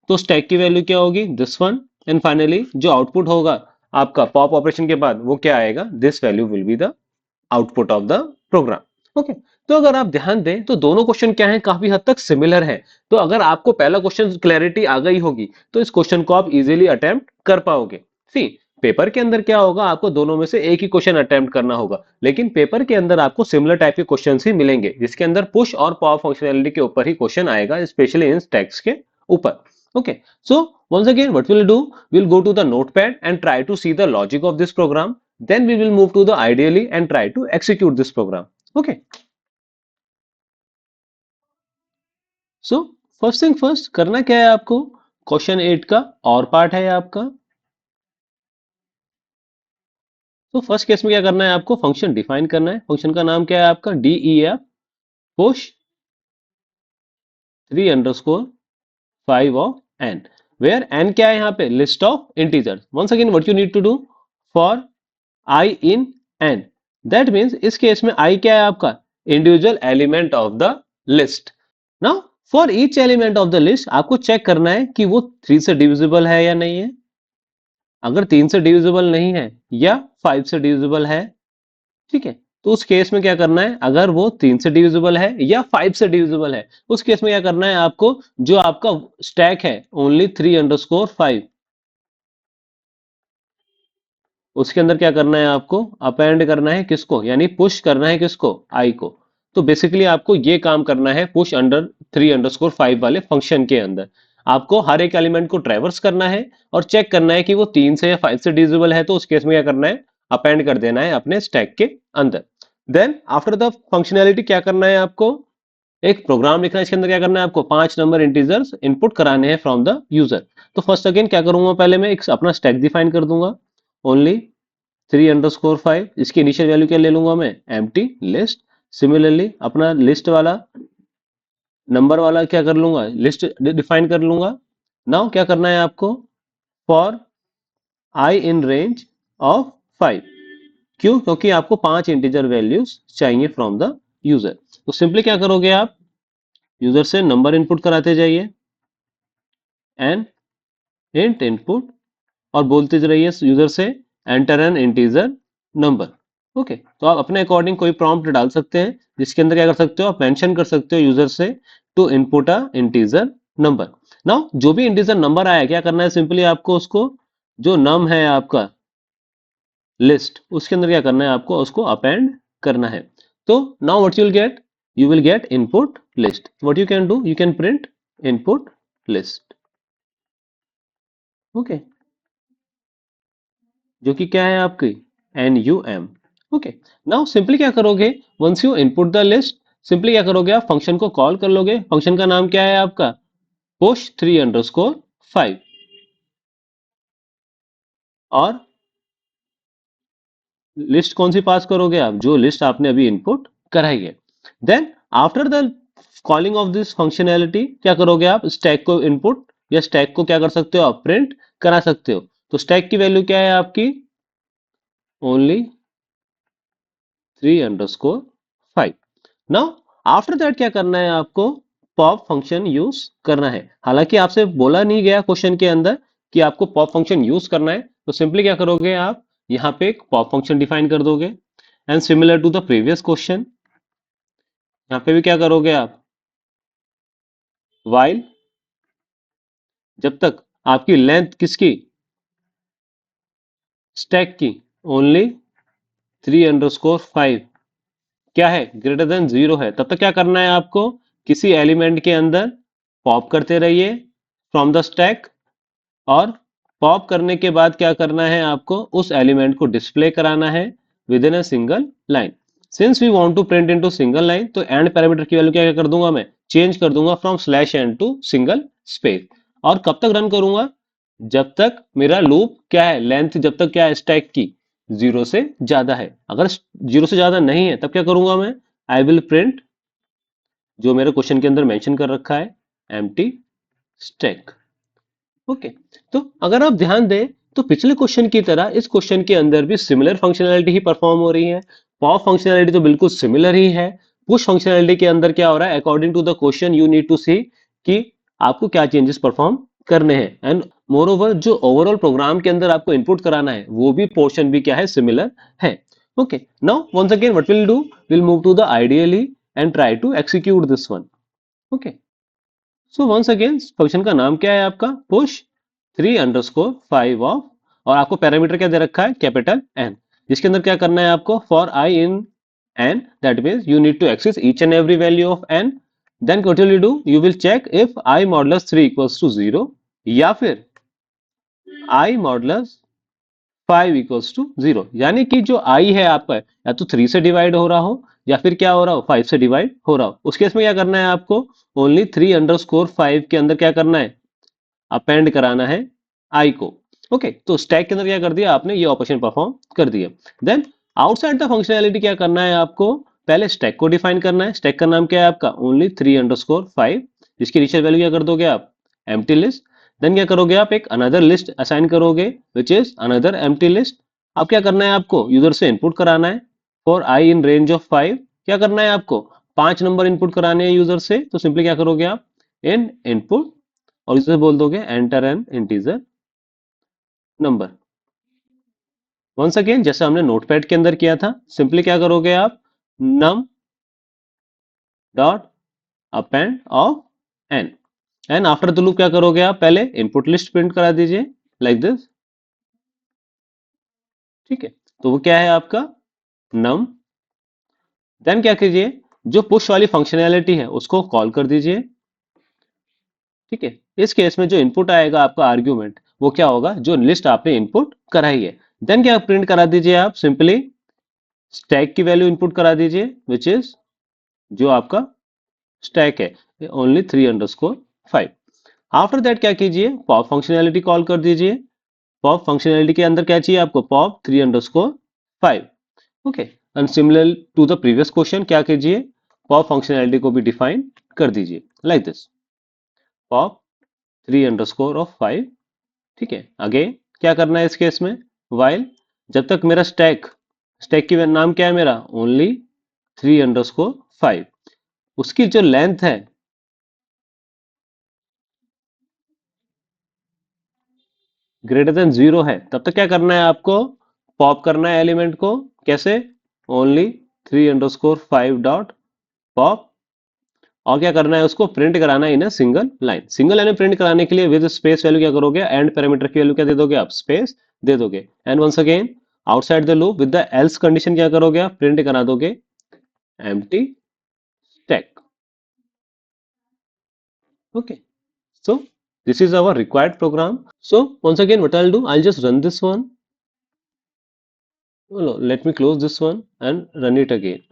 तो स्टैक की वैल्यू क्या होगी, दिस वन। एंड फाइनली जो आउटपुट होगा आपका पॉप ऑपरेशन के बाद, वो क्या आएगा, this value will be the output of the program. Okay, तो अगर आप ध्यान दें तो दोनों क्वेश्चन क्या है, काफी हद तक सिमिलर है। तो अगर आपको पहला क्वेश्चन क्लैरिटी आ गई होगी तो इस क्वेश्चन को आप इजीली अटेम्प्ट कर पाओगे। सी, पेपर के अंदर क्या होगा, आपको दोनों में से एक ही क्वेश्चन अटेम्प्ट करना होगा, लेकिन पेपर के अंदर आपको सिमिलर टाइप के क्वेश्चंस ही मिलेंगे, जिसके अंदर पुश और पॉप फंक्शनैलिटी के ऊपर ही क्वेश्चन आएगा, स्पेशली इन टैक्स के ऊपर। Okay, so once again what we'll do, we'll go to the notepad and try to see the logic of this program, then we will move to the ideally and try to execute this program। okay, so first thing first, करना क्या है आपको, question 8 का और part है आपका। तो first case में क्या करना है आपको, फंक्शन डिफाइन करना है। फंक्शन का नाम क्या है आपका, DEF push 3_5 of n, where n क्या है यहाँ पे, list of integers. Once again what you need to do, for I in n, that means इस केस में I क्या है आपका, individual element of the list. Now for each element of the list आपको चेक करना है कि वो 3 से डिविजिबल है या नहीं है। अगर 3 से डिविजिबल नहीं है या 5 से डिविजिबल है, ठीक है, तो उस केस में क्या करना है, अगर वो 3 से डिविजिबल है या 5 से डिविजिबल है, उस केस में क्या करना है आपको, जो आपका स्टैक है ओनली 3_5, उसके अंदर क्या करना है आपको, अपेंड करना है किसको, यानी पुश करना है किसको, आई को। तो बेसिकली आपको ये काम करना है पुश अंडर 3_5 वाले फंक्शन के अंदर। आपको हर एक एलिमेंट को ट्रैवर्स करना है और चेक करना है कि वो 3 से या 5 से डिविजिबल है, तो उस केस में क्या करना है, अपेंड कर देना है अपने स्टैक के अंदर। देन आफ्टर द फंक्शनैलिटी क्या करना है आपको, एक प्रोग्राम लिखना है। इसके अंदर क्या करना है आपको, 5 नंबर इंटीजर्स इनपुट कराने हैं फ्रॉम द यूजर। तो फर्स्ट अगेन क्या करूंगा, पहले मैं एक अपना स्टैक डिफाइन कर दूंगा, ओनली 3_5। इसकी इनिशियल वैल्यू क्या ले लूंगा मैं, एम्प्टी लिस्ट। सिमिलरली अपना लिस्ट वाला नंबर वाला क्या कर लूंगा, लिस्ट डिफाइन कर लूंगा। नाउ क्या करना है आपको, for i in range of 5। क्यों, क्योंकि आपको 5 इंटीजर वैल्यूज चाहिए फ्रॉम द यूजर। तो सिंपली क्या करोगे आप, यूजर से नंबर इनपुट कराते जाइए एंड इंट इनपुट, और बोलते रहिए यूजर से enter an integer number. Okay, तो आप अपने अकॉर्डिंग कोई प्रॉम्प्ट डाल सकते हैं, जिसके अंदर क्या कर सकते हो, आप मेंशन कर सकते हो यूजर से to input a integer number. Now जो भी इंटीजर नंबर आया, क्या करना है, सिंपली आपको उसको, जो नम है आपका लिस्ट, उसके अंदर क्या करना है आपको, उसको अपेंड करना है। तो now what you will get input list. What you can do, you can print input list. Okay, जो कि क्या है आपकी NUM। ओके, नाउ सिंपली क्या करोगे, once you input the list, simply क्या करोगे, आप फंक्शन को कॉल कर लोगे। फंक्शन का नाम क्या है आपका, पुश 3_5 5 और लिस्ट कौन सी पास करोगे आप, जो लिस्ट आपने अभी इनपुट कराई है। Then after the calling of this functionality क्या करोगे आप, स्टैक को इनपुट या स्टैक को क्या कर सकते हो आप, प्रिंट करा सकते हो। तो स्टैक की वैल्यू क्या है आपकी, ओनली 3_5। नाउ आफ्टर दैट क्या करना है आपको, पॉप फंक्शन यूज करना है। हालांकि आपसे बोला नहीं गया क्वेश्चन के अंदर कि आपको पॉप फंक्शन यूज करना है, तो सिंपली क्या करोगे आप, यहाँ पे एक पॉप फंक्शन डिफाइन कर दोगे। And similar to the previous question, यहाँ पे भी क्या करोगे आप, वाइल जब तक आपकी लेंथ किसकी, स्टैक की, ओनली 3_5 क्या है, ग्रेटर देन 0 है, तब तक क्या करना है आपको, किसी एलिमेंट के अंदर पॉप करते रहिए फ्रॉम द स्टैक। और पॉप करने के बाद क्या करना है आपको, उस एलिमेंट को डिस्प्ले कराना है with in a single line. Since we want to print into single line, तो एंड पैरामीटर की वैल्यू क्या कर दूंगा, मैं चेंज कर दूंगा from slash n to single space. और कब तक रन करूंगा, जब तक मेरा लूप क्या है, लेंथ जब तक क्या है स्टैक की 0 से ज्यादा है। अगर 0 से ज्यादा नहीं है तब क्या करूंगा मैं, आई विल प्रिंट जो मेरे क्वेश्चन के अंदर मेंशन कर रखा है, एम्प्टी स्टैक। ओके। तो अगर आप ध्यान दें तो पिछले क्वेश्चन की तरह इस क्वेश्चन के अंदर भी सिमिलर फंक्शनैलिटी ही परफॉर्म हो रही है। पॉप फंक्शनैलिटी तो बिल्कुल सिमिलर ही है। पुश फंक्शनैलिटी के अंदर क्या हो रहा है, according to the question you need to see कि आपको क्या चेंजेस परफॉर्म करने हैं। एंड मोर ओवर जो ओवरऑल प्रोग्राम के अंदर आपको इनपुट कराना है वो भी पोर्शन भी क्या है, सिमिलर है। Okay, now once again what will do, will move to the IDLE and try to execute this one. Okay, so once again function का नाम क्या है आपका, पुश 3_5 ऑफ, और आपको पैरामीटर क्या दे रखा है, कैपिटल एन, जिसके अंदर क्या करना है आपको, for i in n, that means you need to access each and every value of n. Then what will you do, you will check if i modulus 3 equals to 0, या फिर आई modulus 5 equals to 0, यानी कि जो आई है आपका या तो 3 से डिवाइड हो रहा हो या फिर क्या हो रहा हो, 5 से डिवाइड हो रहा हो। उस केस में क्या करना है आपको, ओनली 3_5 के अंदर क्या करना है, अपेंड कराना है आई को। ओके, तो स्टैक के अंदर क्या कर दिया आपने, ये ऑपरेशन परफॉर्म कर दिया। देन आउटसाइड द फंक्शनैलिटी क्या करना है आपको, पहले स्टैक को डिफाइन करना है। स्टैक का नाम क्या है आपका, ओनली 3_5, जिसकी इनिशियल वैल्यू क्या कर दोगे आप, एम्प्टी लिस्ट। देन क्या करोगे आप, एक अनदर लिस्ट असाइन करोगे which is another empty list. अब क्या करना है आपको, यूजर से इनपुट कराना है for i in range of 5। क्या करना है आपको, 5 नंबर इनपुट कराने हैं यूजर से, तो सिंपली क्या करोगे आप, इन इनपुट, और इसे बोल दोगे enter an integer number. Once again जैसे हमने नोटपैड के अंदर किया था, सिंपली क्या करोगे आप, num dot append of n, and after the loop क्या करोगे आप, पहले इनपुट लिस्ट प्रिंट करा दीजिए लाइक दिस। ठीक है, तो वो क्या है आपका, नम। देन क्या कीजिए, जो पुश वाली फंक्शनैलिटी है उसको कॉल कर दीजिए। ठीक है, इस केस में जो इनपुट आएगा आपका आर्ग्यूमेंट, वो क्या होगा, जो लिस्ट आपने इनपुट कराई है। देन क्या प्रिंट करा दीजिए आप, सिंपली स्टैक की वैल्यू इनपुट करा दीजिए विच इज जो आपका स्टैक है, ओनली 3_5। आफ्टर दैट क्या कीजिए, पॉप फंक्शनैलिटी कॉल कर दीजिए। पॉप फंक्शनैलिटी के अंदर क्या चाहिए आपको, pop 3_5। Okay, and similar to the previous question क्या कीजिए, पॉप फंक्शनैलिटी को भी डिफाइन कर दीजिए लाइक दिस, पॉप 3_5। ठीक है, अगेन क्या करना है इस केस में, वाइल जब तक मेरा स्टैक, स्टैक की नाम क्या है मेरा, ओनली 3_5, उसकी जो लेंथ है ग्रेटर देन 0 है, तब तक क्या करना है आपको, पॉप करना है एलिमेंट को, कैसे, ओनली 3_5 डॉट पॉप, और क्या करना है, उसको प्रिंट कराना है in a single line. Single line में प्रिंट कराने के लिए विद स्पेस वैल्यू क्या करोगे, एंड पैरामीटर की वैल्यू क्या दे दोगे आप, स्पेस दे दोगे। And once again outside the loop with the else condition क्या करोगे आप, प्रिंट करा दोगे empty stack. Okay, so this is our required program. So once again what I'll do, I'll just run this one. No, no, let me close this one and run it again.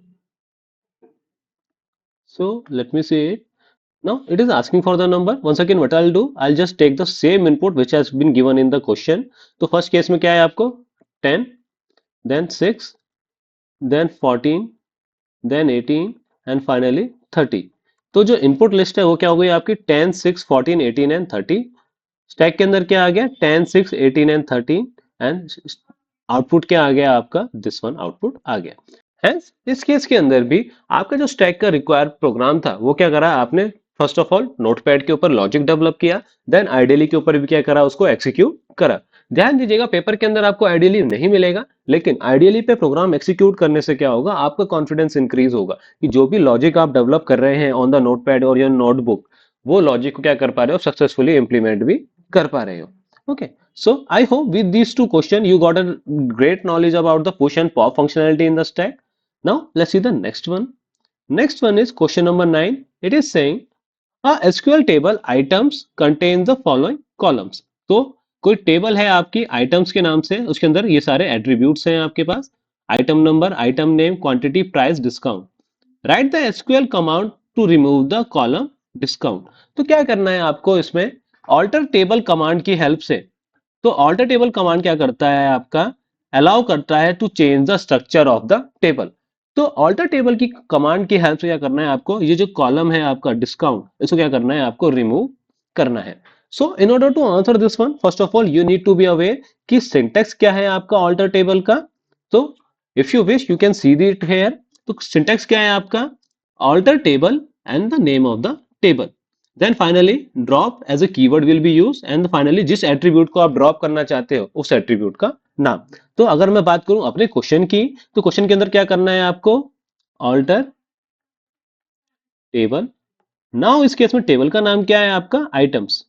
So let me see it. Now it is asking for the number. Once again, what I'll do, I'll just take the same input which has been given in the question. तो first case में क्या है आपको 10, then 6, then 14, then 18 and finally 30. तो जो input list है वो क्या हो गई आपकी 10, 6, 14, 18 एंड 30. स्टैक के अंदर क्या आ गया 10, 6, 18 एंड 13 एंड आउटपुट क्या आ गया आपका दिस वन आउटपुट आ गया. Hence, इस केस के अंदर भी आपका जो स्टैक का रिक्वायर्ड प्रोग्राम था वो क्या करा आपने फर्स्ट ऑफ ऑल नोटपैड के ऊपर लॉजिक डेवलप किया, देन आइडियली के ऊपर भी क्या करा उसको एग्जीक्यूट करा. ध्यान दीजिएगा पेपर के अंदर आपको आइडियली नहीं मिलेगा, लेकिन आइडियली पे प्रोग्राम एग्जीक्यूट करने से क्या होगा आपका कॉन्फिडेंस इंक्रीज होगा कि जो भी लॉजिक आप डेवलप कर रहे हैं ऑन द नोटपैड और योर नोटबुक वो लॉजिक को क्या कर पा रहे हो सक्सेसफुली इंप्लीमेंट भी कर पा रहे हो. Okay, so I hope with these two questions you got a great knowledge about the push and pop functionality in the stack. Now let's see the next one. Next one is question number 9. It is saying a SQL table items contains the following columns. तो कोई table है आपकी items के नाम से, उसके अंदर ये सारे एट्रीब्यूट्स हैं आपके पास, item number, item name, quantity, price, discount. Write the SQL command to remove the column discount. तो क्या करना है आपको इसमें ऑल्टर टेबल कमांड की हेल्प से. तो ऑल्टर टेबल कमांड क्या करता है आपका अलाउ करता है to change the structure of the table. तो ऑल्टर टेबल की कमांड की हेल्प से क्या करना है आपको ये जो कॉलम है आपका डिस्काउंट इसको क्या करना है आपको रिमूव करना है. So in order to answer this one first of all you need to be aware कि सिंटेक्स क्या है आपका ऑल्टर टेबल का. तो if you wish you can see it here. तो सिंटेक्स क्या है आपका alter table and the name of the table. Then finally drop as a keyword will be use and finally जिस एट्रीब्यूट को आप drop करना चाहते हो उस एट्रीब्यूट का नाम. तो अगर मैं बात करूं अपने क्वेश्चन की तो क्वेश्चन के अंदर क्या करना है आपको ऑल्टर टेबल. नाउ इस केस में टेबल का नाम क्या है आपका आइटम्स.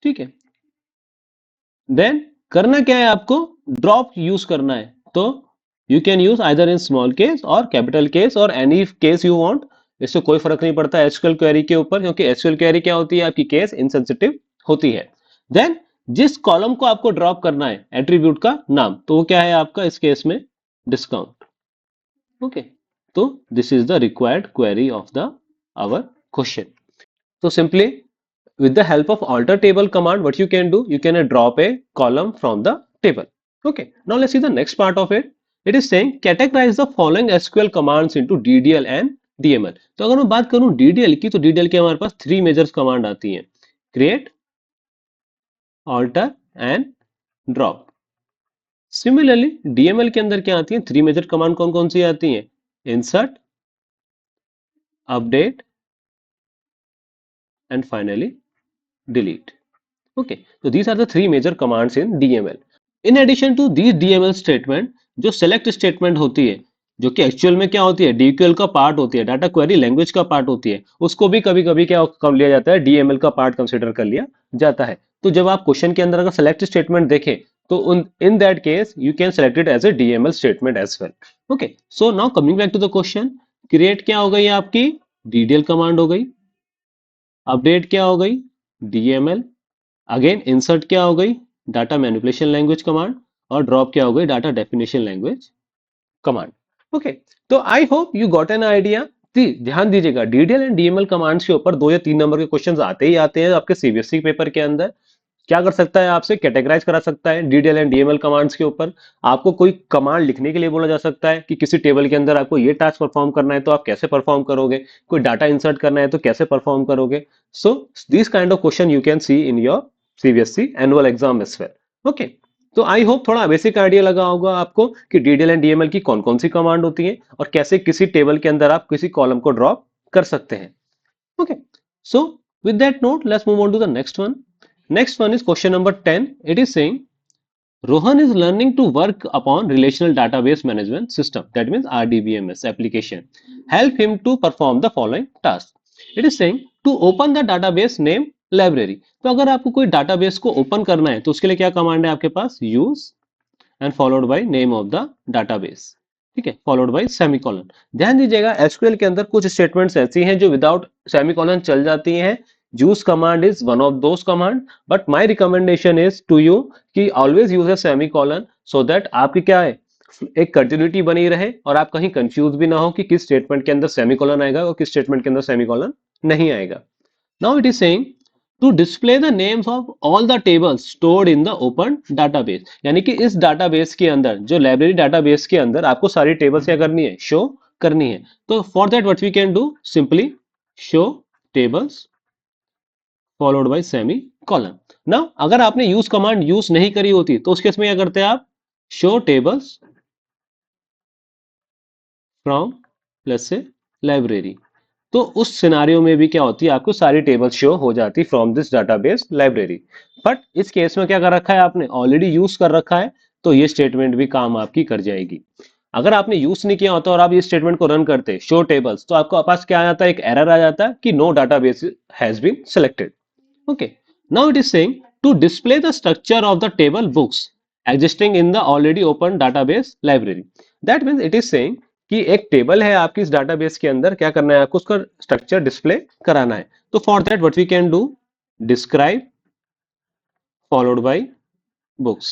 ठीक है, देन करना क्या है आपको ड्रॉप यूज करना है. तो you can use either in small case और कैपिटल केस और एनी केस यू वांट. इससे कोई फर्क नहीं पड़ता एसक्यूएल क्वेरी के ऊपर, क्योंकि एसक्यूएल क्वेरी क्या होती है आपकी केस इनसेंसिटिव होती है. देन जिस कॉलम को आपको ड्रॉप करना है एट्रीब्यूट का नाम, तो वो क्या है आपका इस केस में डिस्काउंट. ओके, तो this is the required query of the our question. तो simply with the help of alter table command what you can do you can drop a column from the table. Okay, now let's see the next part of it. It is saying categorize the following SQL commands into DDL and DML. तो अगर मैं बात करूं DDL की तो DDL के हमारे पास 3 measures command आती हैं create, alter and drop. Similarly DML के अंदर क्या आती हैं 3 मेजर कमांड कौन कौन सी आती हैं insert, update and finally delete. Okay, so these are the three major commands in DML. In addition to these DML statement, जो select statement होती है जो कि एक्चुअल में क्या होती है DQL का पार्ट होती है, डाटा क्वेरी लैंग्वेज का पार्ट होती है, उसको भी कभी कभी क्या कर लिया जाता है DML का पार्ट कंसिडर कर लिया जाता है. तो जब आप क्वेश्चन के अंदर अगर सेलेक्ट स्टेटमेंट देखें तो in that case you can select it as a DML statement as well. Okay, so now coming back to the question. Create क्या हो गई आपकी DDL कमांड हो गई, अपडेट क्या हो गई DML, अगेन इंसर्ट क्या हो गई डाटा मैनिपुलेशन लैंग्वेज कमांड और ड्रॉप क्या हो गई data definition language command. Okay, तो I hope you got an idea. ध्यान दीजिएगा डीडीएल एंड डीएमएल कमांड्स के ऊपर 2 या 3 नंबर के क्वेश्चंस आते ही आते हैं आपके सीबीएसई पेपर के अंदर. क्या कर सकता है आपसे कैटेगराइज करा सकता है डीडीएल एंड डीएमएल कमांड्स के ऊपर. आपको कोई कमांड लिखने के लिए बोला जा सकता है कि किसी टेबल के अंदर आपको ये टास्क परफॉर्म करना है तो आप कैसे परफॉर्म करोगे, कोई डाटा इंसर्ट करना है तो कैसे परफॉर्म करोगे. So this kind of question you can see in your CBSE annual exam as well. Okay, तो आई होप थोड़ा बेसिक आइडिया लगा होगा आपको कि डीडीएल एंड डीएमएल की कौन कौन सी कमांड होती है और कैसे किसी टेबल के अंदर आप किसी कॉलम को ड्रॉप कर सकते हैं. Okay, so with that note let's move on to the next one. Next one is question number 10. It is saying Rohan is learning to work upon relational database management system, that means RDBMS application. Help him to perform the following task. It is saying to open the database name library. तो अगर आपको कोई database को open करना है तो उसके लिए क्या कमांड है आपके पास use and followed by name of the database. ठीक है, फॉलोड बाय सेमीकोलन. ध्यान दीजिएगा एसक्यूएल के अंदर कुछ स्टेटमेंट्स ऐसी हैं जो विदाउट सेमीकोलन चल जाती हैं. use command is one of those command, but my recommendation is to you कि always use a semicolon so that आपकी क्या है एक कंटिन्यूटी बनी रहे और आप कहीं कंफ्यूज भी ना हो कि किस स्टेटमेंट के अंदर सेमीकोलन आएगा और किस स्टेटमेंट के अंदर सेमीकोलन नहीं आएगा। Now it is saying to display the names of all the tables stored in the open database, यानी कि इस डाटाबेस के अंदर, जो लाइब्रेरी डाटाबेस के अंदर आपको सारी टेबल्स क्या करनी है, शो करनी है। तो for that what we can do, simply show tables followed by semicolon. Now अगर आपने यूज कमांड यूज नहीं करी होती तो उस केस में क्या करते हैं आप, show tables from let's say library. तो उस सिनारियो में भी क्या होती है, आपको सारी टेबल शो हो जाती from this database library. But इस केस में क्या कर रखा है आपने, ऑलरेडी यूज कर रखा है, तो ये स्टेटमेंट भी काम आपकी कर जाएगी। अगर आपने यूज नहीं किया होता और आप ये स्टेटमेंट को रन करते शो टेबल्स, तो आपको पास क्या आ जाता है, एक एरर आ जाता है कि no database has been selected. Okay. Now it is saying to display the structure of the table books existing in the already open database library. That means it is saying कि एक table है आपकी इस database के अंदर, क्या करना है आपको, उसका स्ट्रक्चर डिस्प्ले कराना है। तो for that what we can do, describe followed by books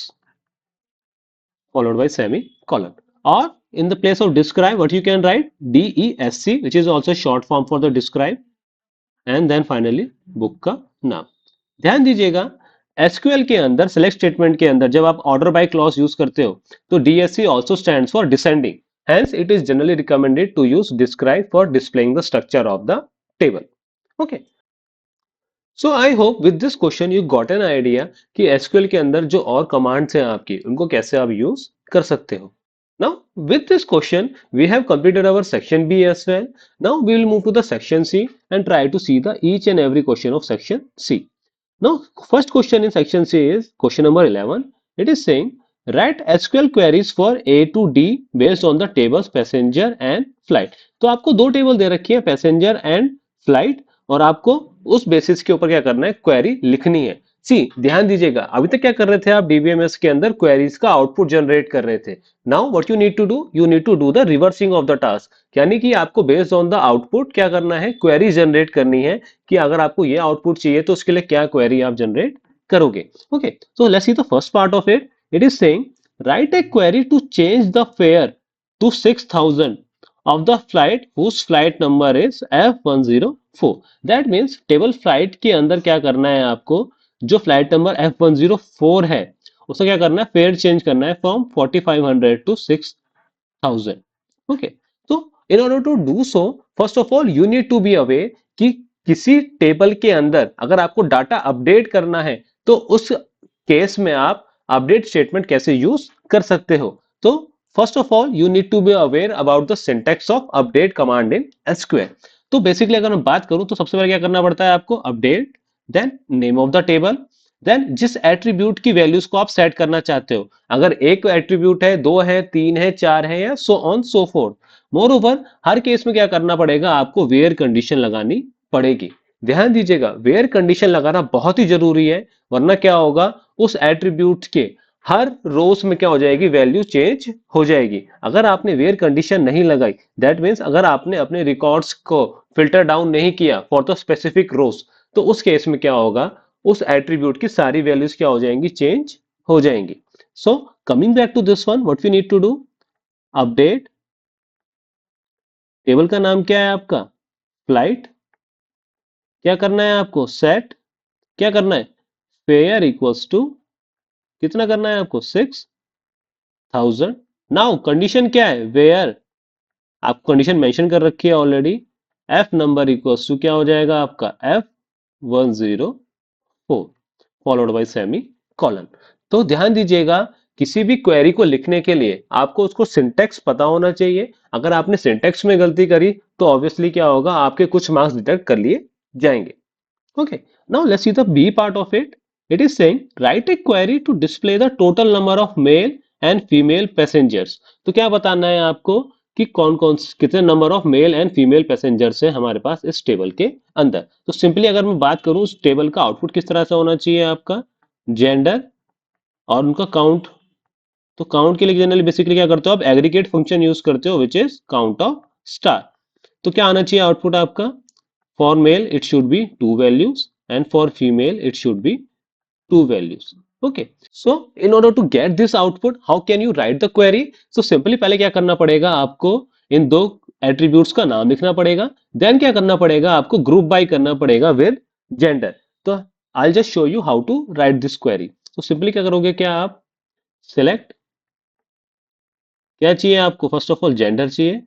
followed by semicolon, or in the place of describe what you can write DESC, which is also short form for the describe, and then finally book का नाम। ध्यान दीजिएगा, SQL के अंदर select statement के अंदर जब आप ऑर्डर बाय क्लॉज यूज करते हो तो DESC also stands for descending, hence it is generally recommended to use describe for displaying the structure of the table. Okay, so I hope with this question you got an idea कि SQL के अंदर जो और commands हैं आपकी, उनको कैसे आप यूज कर सकते हो। Now, with this question, we have completed our section B as well. Now, we will move to the section C and try to see the each and every question of section C. Now, first question in section C is question number 11. It is saying, write SQL queries for A to D based on the tables passenger and flight. तो आपको दो table दे रखी है, passenger and flight, और आपको उस basis के ऊपर क्या करना है, क्वेरी लिखनी है। सी ध्यान दीजिएगा, अभी तक क्या कर रहे थे आप, डीबीएमएस के अंदर क्वेरीज का आउटपुट जनरेट कर रहे थे। Now what you need to do, you need to do the reversing of the task, यानी कि आपको बेस्ड ऑन द आउटपुट क्या करना है, क्वेरी जनरेट करनी है कि अगर आपको ये आउटपुट चाहिए तो उसके लिए क्या क्वेरी आप जनरेट करोगे। Okay, so let's see the first part of it. It is saying write a query to change the fare to 6000 of the flight whose flight number is F104। That means table flight के अंदर क्या करना है आपको, जो flight number F104 है उसका क्या करना है, फेयर चेंज करना है फ्रॉम 4500 टू 6000। ओके, तो in order to do so first of all you need to be aware कि किसी टेबल के अंदर अगर आपको डाटा अपडेट करना है तो उस केस में आप अपडेट स्टेटमेंट कैसे यूज कर सकते हो। तो first of all you need to be aware about the syntax of update command in SQL. तो बेसिकली अगर मैं बात करूं तो सबसे पहले क्या करना पड़ता है आपको, update, then name of the table, then जिस एट्रीब्यूट की वैल्यूज को आप सेट करना चाहते हो, अगर एक एट्रीब्यूट है, दो है, तीन है, चार है, या so on so fourth. More over her case में क्या करना पड़ेगा आपको, वेयर कंडीशन लगानी पड़ेगी। ध्यान दीजिएगा, वेयर कंडीशन लगाना बहुत ही जरूरी है, वरना क्या होगा, उस एट्रीब्यूट के हर रोज में क्या हो जाएगी, वैल्यू चेंज हो जाएगी। अगर आपने वेयर कंडीशन नहीं लगाई, दैट मीन्स अगर आपने अपने रिकॉर्ड्स को फिल्टर डाउन नहीं किया फॉर द स्पेसिफिक रोज, तो उस केस में क्या होगा, उस एट्रीब्यूट की सारी वैल्यूज क्या हो जाएंगी, चेंज हो जाएंगी। So coming back to this one, what we need to do, update, table का नाम क्या है आपका, फ्लाइट, क्या करना है आपको, सेट, क्या करना है, फेयर इक्वल्स टू, कितना करना है आपको, 6000। नाउ कंडीशन क्या है, वेयर, आपको कंडीशन मेंशन कर रखी है already, F number equals to क्या हो जाएगा आपका, F104 followed by semi colon. तो ध्यान दीजिएगा, किसी भी क्वेरी को लिखने के लिए आपको उसको सिंटेक्स पता होना चाहिए। अगर आपने सिंटेक्स में गलती करी तो ऑब्वियसली क्या होगा, आपके कुछ मार्क्स डिडक्ट कर लिए जाएंगे। Okay, now let's see the B part of it. It is saying write a query to display the total number of male and female passengers. तो क्या बताना है आपको कि कौन कौन कितने number of male and female passengers है हमारे पास इस टेबल के अंदर। तो सिंपली अगर मैं बात करूं, उस टेबल का आउटपुट किस तरह से होना चाहिए आपका, जेंडर और उनका काउंट। तो काउंट के लिए जनरली बेसिकली क्या करते हो आप, एग्रीगेट फंक्शन यूज करते हो which is count of star. तो क्या आना चाहिए आउटपुट आपका, for male it should be two values and for female it should be two values। okay, so in order to get this output how can you write the query, so simply पहले क्या करना पड़ेगा आपको, इन दो attributes का नाम लिखना पड़ेगा। देन क्या करना पड़ेगा आपको, ग्रुप बाय करना पड़ेगा विद जेंडर। तो I just show you how to write this query. तो सिंपली क्या करोगे, क्या आप सिलेक्ट, क्या चाहिए आपको, फर्स्ट ऑफ ऑल जेंडर चाहिए,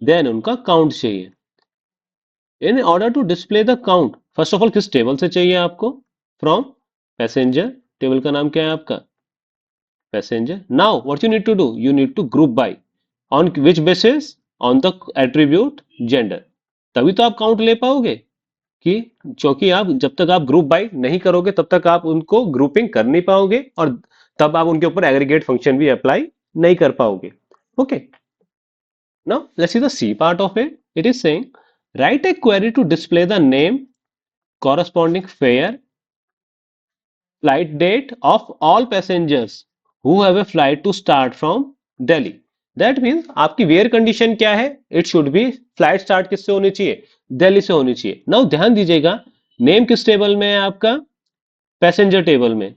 देन उनका काउंट चाहिए। In order to display the count, first of all किस टेबल से चाहिए आपको, फ्रॉम पैसेंजर, टेबल का नाम क्या है आपका, passenger. Now what you need to do, you need to group by on which basis, on the attribute gender। तभी तो आप काउंट ले पाओगे, कि क्योंकि आप जब तक आप ग्रुप बाय नहीं करोगे तब तक आप उनको ग्रुपिंग कर नहीं पाओगे, और तब आप उनके ऊपर एग्रीगेट फंक्शन भी अप्लाई नहीं कर पाओगे। Okay, now let's see the C part of it. It is saying write a query to display the name, corresponding fare, flight date of all passengers who have a flight to start from Delhi। That means आपकी where condition क्या है, it should be, flight start किससे होनी चाहिए, दिल्ली से होनी चाहिए। Now ध्यान दीजिएगा, नेम किस टेबल में है आपका, पैसेंजर टेबल में।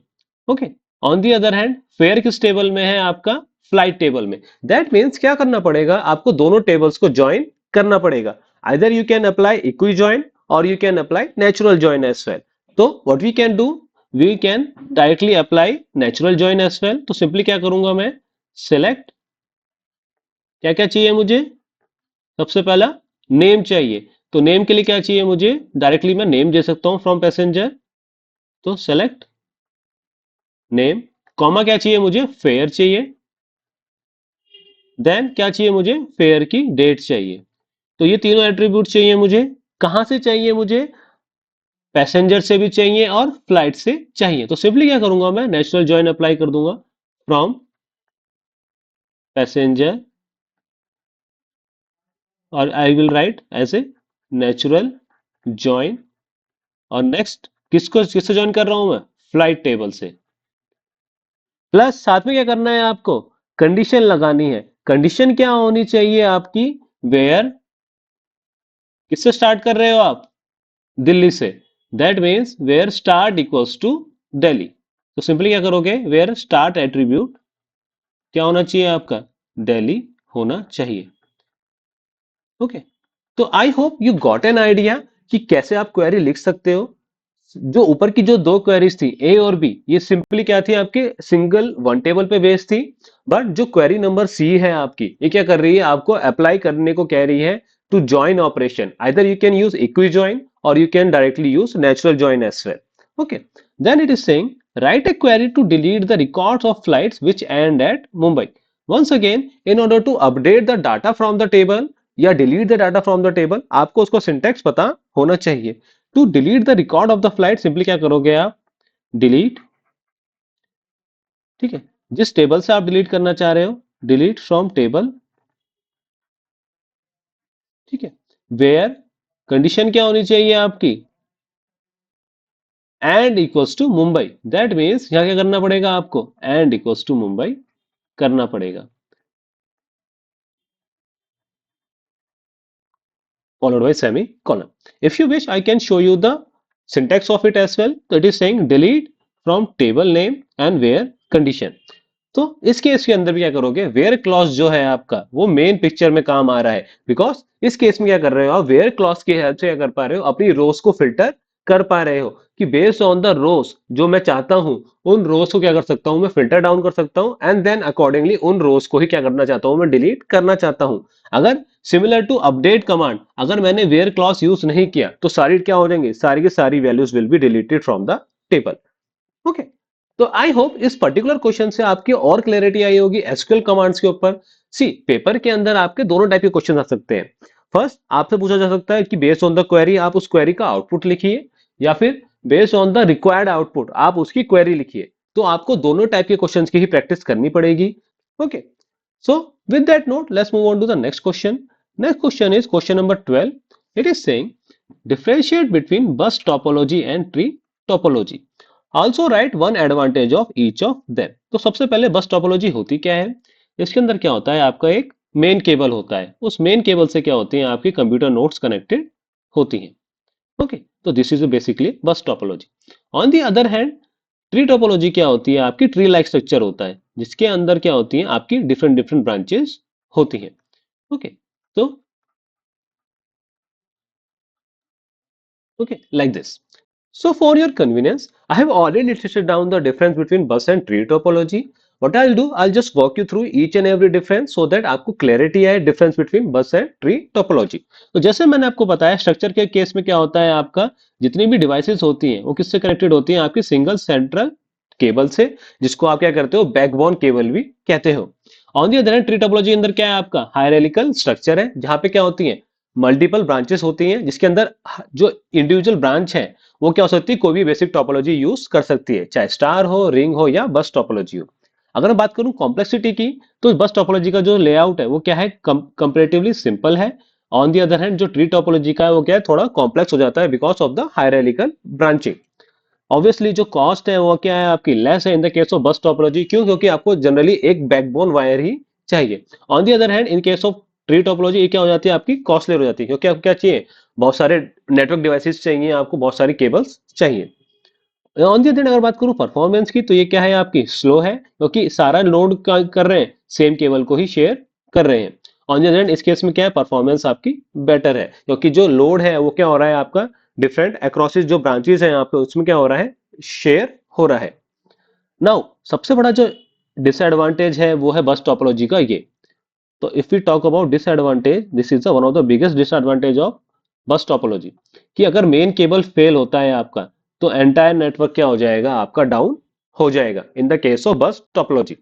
Okay, on the other hand fair किस टेबल में है आपका, फ्लाइट टेबल में। दैट मीन्स क्या करना पड़ेगा आपको, दोनों टेबल्स को ज्वाइन करना पड़ेगा। Either you can apply equi join or you can apply natural join as well. तो what we can do, we can directly apply natural join as well. तो सिंपली क्या करूंगा मैं, सिलेक्ट, क्या क्या चाहिए मुझे, सबसे पहला नेम चाहिए। तो नेम के लिए क्या चाहिए मुझे, डायरेक्टली मैं नेम दे सकता हूं फ्रॉम पैसेंजर। तो सेलेक्ट नेम, कॉमा क्या चाहिए मुझे, फेयर चाहिए। देन क्या चाहिए मुझे, फेयर की डेट चाहिए। तो ये तीनों एट्रीब्यूट चाहिए मुझे। कहां से चाहिए मुझे, पैसेंजर से भी चाहिए और फ्लाइट से चाहिए। तो सिंपली क्या करूंगा मैं, नेचुरल ज्वाइन अप्लाई कर दूंगा फ्रॉम पैसेंजर, और I will write as a natural join. और नेक्स्ट किसको, किससे ज्वाइन कर रहा हूं मैं, फ्लाइट टेबल से। प्लस साथ में क्या करना है आपको, कंडीशन लगानी है। कंडीशन क्या होनी चाहिए आपकी, वेयर, किससे स्टार्ट कर रहे हो आप, दिल्ली से। That means where start equals to Delhi. तो सिंपली क्या करोगे, वेयर स्टार्ट एट्रीब्यूट क्या होना चाहिए आपका, दिल्ली होना चाहिए। ओके, तो I hope you got an idea कि कैसे आप क्वेरी लिख सकते हो। जो ऊपर की जो दो क्वेरीज थी ए और बी, ये सिंपली क्या थी आपके, सिंगल वन टेबल पे बेस्ड थी। बट जो क्वेरी नंबर सी है आपकी, ये क्या कर रही है, आपको अप्लाई करने को कह रही है to join operation. Either you can use equi join or you can directly use natural join as well. Okay, then it is saying write a query to delete the records of flights which end at Mumbai. Once again, in order to update the data from the table या delete the data from the table, आपको उसको syntax पता होना चाहिए। To delete the record of the flight, simply क्या करोगे आप, delete, ठीक है, जिस टेबल से आप डिलीट करना चाह रहे हो, डिलीट फ्रॉम टेबल, ठीक है। वेयर कंडीशन क्या होनी चाहिए आपकी, end equals to Mumbai. That means यहां क्या करना पड़ेगा आपको, एंड इक्वल्स टू मुंबई करना पड़ेगा, followed by semicolon। If you wish, I can show you the syntax of it as well। So it is saying delete from table name and where condition। तो इस case के अंदर भी क्या करोगे, where clause जो है आपका वो मेन पिक्चर में काम आ रहा है। बिकॉज इस केस में क्या कर रहे हो आप, वेयर क्लॉज की हेल्प से क्या कर पा रहे हो, अपनी रोज को फिल्टर कर पा रहे हो, कि बेस्ड ऑन द रोज जो मैं चाहता हूं, उन रोज को क्या कर सकता हूं मैं, फिल्टर डाउन कर सकता हूं, एंड देन अकॉर्डिंगली उन रोज को ही क्या करना चाहता हूं मैं, डिलीट करना चाहता हूं। अगर सिमिलर टू अपडेट कमांड, अगर मैंने वेयर क्लॉज यूज नहीं किया तो सारी क्या हो जाएंगी, सारी की सारी values will be deleted from the table. Okay, तो आई होप इस पर्टिकुलर क्वेश्चन से आपकी और क्लैरिटी आई होगी एसक्यूएल कमांड्स के ऊपर। सी, पेपर के अंदर आपके दोनों टाइप के क्वेश्चन आ सकते हैं। फर्स्ट, आपसे पूछा जा सकता है कि बेस्ड ऑन द क्वेरी आप उस क्वेरी का आउटपुट लिखिए, या फिर based on the required output आप उसकी क्वेरी लिखिए। तो आपको दोनों टाइप के क्वेश्चंस की ही प्रैक्टिस करनी पड़ेगी। Okay, so with that note, let's move on to the next question। Next question is question number 12। It is saying differentiate between bus topology and tree topology। Also write one advantage of each of them। तो सबसे पहले बस topology होती क्या है, इसके अंदर क्या होता है, आपका एक मेन केबल होता है, उस मेन केबल से क्या होती है आपकी कंप्यूटर नोट्स कनेक्टेड होती हैं। ओके, तो दिस इज बेसिकली बस topology. On the other hand, tree topology क्या होती है, आपकी ट्री लाइक स्ट्रक्चर होता है, जिसके अंदर क्या होती है आपकी डिफरेंट डिफरेंट ब्रांचेस होती हैं। ओके, तो okay, like this. So for your convenience, I have already listed down the difference between bus and tree topology. What I'll do, I'll just walk you through each and every difference so that आपको clarity आए difference between bus and tree topology. तो जैसे मैंने आपको बताया structure के case में क्या होता है आपका जितनी भी डिवाइसेस होती हैं वो किससे कनेक्टेड होती हैं आपकी सिंगल सेंट्रल केबल से जिसको आप क्या करते हो बैकबोन केबल भी कहते हो। On the other hand tree topology अंदर क्या है आपका हायरार्किकल स्ट्रक्चर है जहां पे क्या होती है मल्टीपल ब्रांचेस होती हैं जिसके अंदर जो इंडिविजुअल ब्रांच है वो क्या हो सकती है कोई भी बेसिक टोपोलॉजी यूज कर सकती है चाहे स्टार हो रिंग हो या बस टोपोलॉजी हो। अगर मैं बात करूं कॉम्प्लेक्सिटी की तो बस टोपोलॉजी का जो लेआउट है वो क्या है कंपेरेटिवली सिंपल है। ऑन दी अदर हैंड जो ट्री टोपोलॉजी का है वो क्या है थोड़ा कॉम्प्लेक्स हो जाता है because of the hierarchical branching. Obviously जो कॉस्ट है वो क्या है आपकी लेस है इन the case of bus topology क्यों क्योंकि आपको जनरली एक बैकबोन वायर ही चाहिए। On the other hand in case of tree topology ये क्या हो जाती है आपकी कॉस्टली हो जाती है क्योंकि आपको क्या चाहिए बहुत सारे नेटवर्क डिवाइसेस चाहिए आपको बहुत सारी केबल्स चाहिए। ऑन दी अदर हैंड अगर बात करूं परफॉर्मेंस की तो ये क्या है आपकी स्लो है क्योंकि सारा लोड कर रहे हैं सेम केबल को ही शेयर कर रहे हैं। ऑन दी अदर हैंड इस केस में क्या है परफॉर्मेंस आपकी बेटर है क्योंकि जो लोड है वो क्या हो रहा है आपका डिफरेंट अक्रॉस जो ब्रांचेस है यहाँ पे उसमें क्या हो रहा है शेयर हो रहा है। नाउ सबसे बड़ा जो डिसएडवांटेज है वो है बस टोपोलॉजी का ये। तो if we talk about disadvantage this is one of the biggest disadvantage of bus topology कि अगर मेन केबल फेल होता है आपका तो एंटायर नेटवर्क क्या हो जाएगा आपका डाउन हो जाएगा इन the case of bus topology.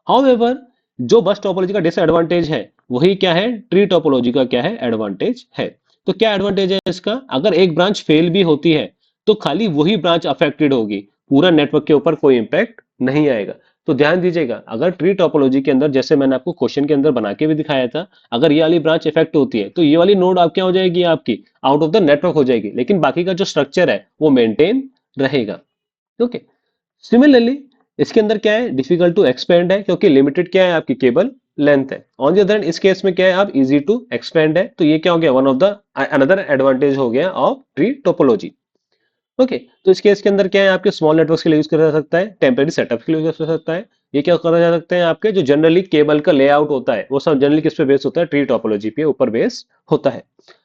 However जो बस टोपोलॉजी का डिसएडवांटेज है वही क्या है ट्री टोपोलॉजी का क्या है एडवांटेज है। तो क्या एडवांटेज है इसका अगर एक ब्रांच फेल भी होती है तो खाली वही ब्रांच अफेक्टेड होगी पूरा नेटवर्क के ऊपर कोई इंपैक्ट नहीं आएगा। तो ध्यान दीजिएगा अगर ट्री टोपोलॉजी के अंदर जैसे मैंने आपको क्वेश्चन के अंदर बना के भी दिखाया था अगर ये वाली ब्रांच इफेक्ट होती है तो ये वाली नोड आप क्या हो जाएगी आपकी आउट ऑफ द नेटवर्क हो जाएगी लेकिन बाकी का जो स्ट्रक्चर है वो मेंटेन रहेगा। ओके सिमिलरली इसके अंदर क्या है डिफिकल्ट टू एक्सपेंड है क्योंकि लिमिटेड क्या है आपकी केबल लेंथ है। ऑन द अदर हैंड इस केस में क्या है आप इजी टू एक्सपेंड है तो ये क्या हो गया one of the another advantage हो गया ऑफ ट्री टोपोलॉजी। ओके तो इस केस के अंदर क्या है आपके स्मॉल नेटवर्क्स के लिए यूज करा जा सकता है टेम्परेरी सेटअप के लिए यूज कर सकता है। ये क्या करा जा सकते हैं आपके जो जनरली केबल का लेआउट होता है वो सब जनरली किस पे बेस होता है ट्री टोपोलॉजी पे ऊपर बेस होता है।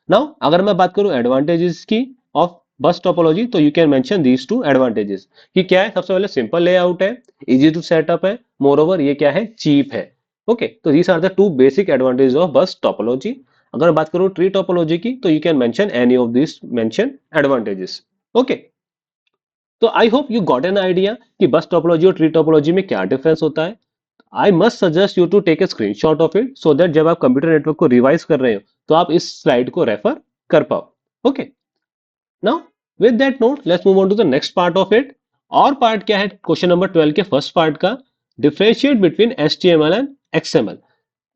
नाउ अगर मैं बात करूं एडवांटेजेस की ऑफ बस टोपोलॉजी तो you can mention these two advantages कि क्या है सबसे पहले सिंपल लेआउट है इजी टू सेटअप है मोर ओवर ये क्या है चीप है। ओके तो these are the two basic advantage of bus topology. अगर बात करूं ट्री टोपोलॉजी की तो you can mention any of this mention advantages. Okay तो I hope you got an idea कि बस टोपोलॉजी और ट्री टोपोलॉजी में क्या डिफरेंस होता है। I must suggest you to take a screenshot of it so that जब आप computer network को रिवाइज कर रहे हो तो आप इस स्लाइड को रेफर कर पाओ। Okay now with that note let's move on to the next part of it. और पार्ट क्या है क्वेश्चन नंबर 12 के फर्स्ट पार्ट का differentiate between HTML and XML।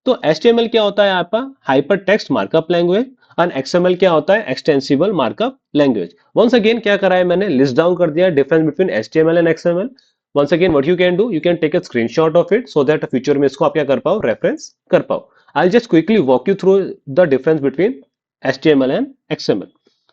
तो HTML क्या होता है आपका हाइपर टेक्स्ट मार्कअप लैंग्वेज और XML क्या होता है extensible markup language. Once again क्या करा है मैंने लिस्ट डाउन कर दिया difference between HTML and XML। Once again what you can do you can take a screenshot of it so that future में इसको आप क्या कर पाओ रेफरेंस कर पाओ। I just quickly walk you through the difference between HTML and XML।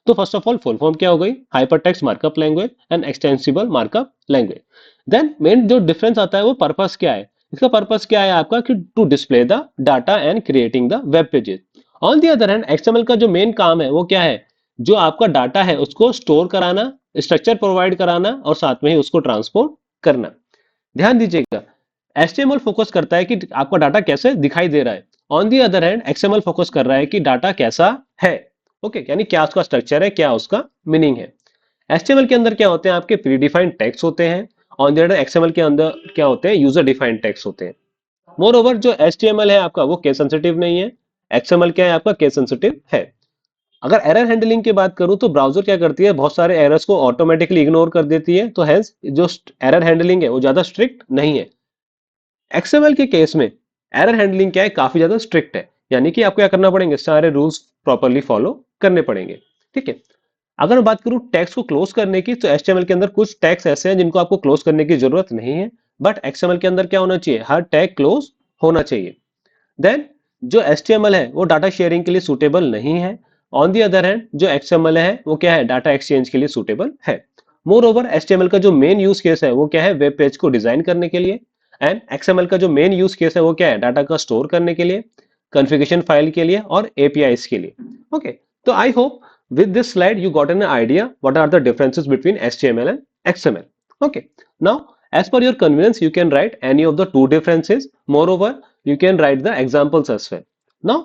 तो first of all full form क्या हो गई hypertext markup language and extensible markup language. Then main जो डिफरेंस आता है वो पर्पस क्या है इसका पर्पस क्या है आपका कि to display the data and creating the web pages. On the other hand XML का जो मेन काम है वो क्या है जो आपका डाटा है उसको स्टोर कराना स्ट्रक्चर प्रोवाइड कराना और साथ में ही उसको ट्रांसपोर्ट करना। ध्यान दीजिएगा एचटीएमएल फोकस करता है कि आपका डाटा कैसे दिखाई दे रहा है। On the other hand XML focus कर रहा है कि डाटा कैसा है। ओके यानी क्या उसका स्ट्रक्चर है क्या उसका मीनिंग है। एचटीएमएल के अंदर क्या होते हैं आपके प्री डिफाइंड टैग्स होते हैं। ऑन द अदर एक्सएमएल के अंदर क्या होते हैं यूजर डिफाइंड टैग्स होते हैं। मोर ओवर जो HTML है आपका वो केस सेंसिटिव नहीं है XML क्या है आपका केस सेंसिटिव है। अगर एरर हैंडलिंग की बात करूं तो ब्राउजर क्या करती है बहुत सारे एरर्स को ऑटोमेटिकली इग्नोर कर देती है तो हेंस जो एरर हैंडलिंग है वो ज्यादा स्ट्रिक्ट नहीं है। XML के केस में एरर हैंडलिंग क्या है काफी ज्यादा स्ट्रिक्ट है यानी कि आपको क्या करना पड़ेंगे सारे रूल्स प्रॉपरली फॉलो करने पड़ेंगे। ठीक है अगर मैं बात करूं टैग्स को क्लोज करने की तो HTML के अंदर कुछ टैग्स ऐसे हैं जिनको आपको क्लोज करने की जरूरत नहीं है बट XML के अंदर क्या होना चाहिए हर टैग क्लोज होना चाहिए। देन जो HTML है वो डाटा शेयरिंग के लिए सूटेबल नहीं है। ऑन दी अदर हैंड जो XML है वो क्या है डाटा एक्सचेंज के लिए सूटेबल है। मोर ओवर HTML का जो मेन यूज केस है वो क्या है वेब पेज को डिजाइन करने के लिए एंड XML का जो मेन यूज केस है वो क्या है डाटा का स्टोर करने के लिए। कॉन्फ़िगरेशन फाइल के लिए और एपीआईज के लिए। ओके, तो I hope with this slide you got an idea what are the differences between HTML and XML. Okay, now as per your convenience you can write any of the two differences. Moreover, you can write the examples as well. Now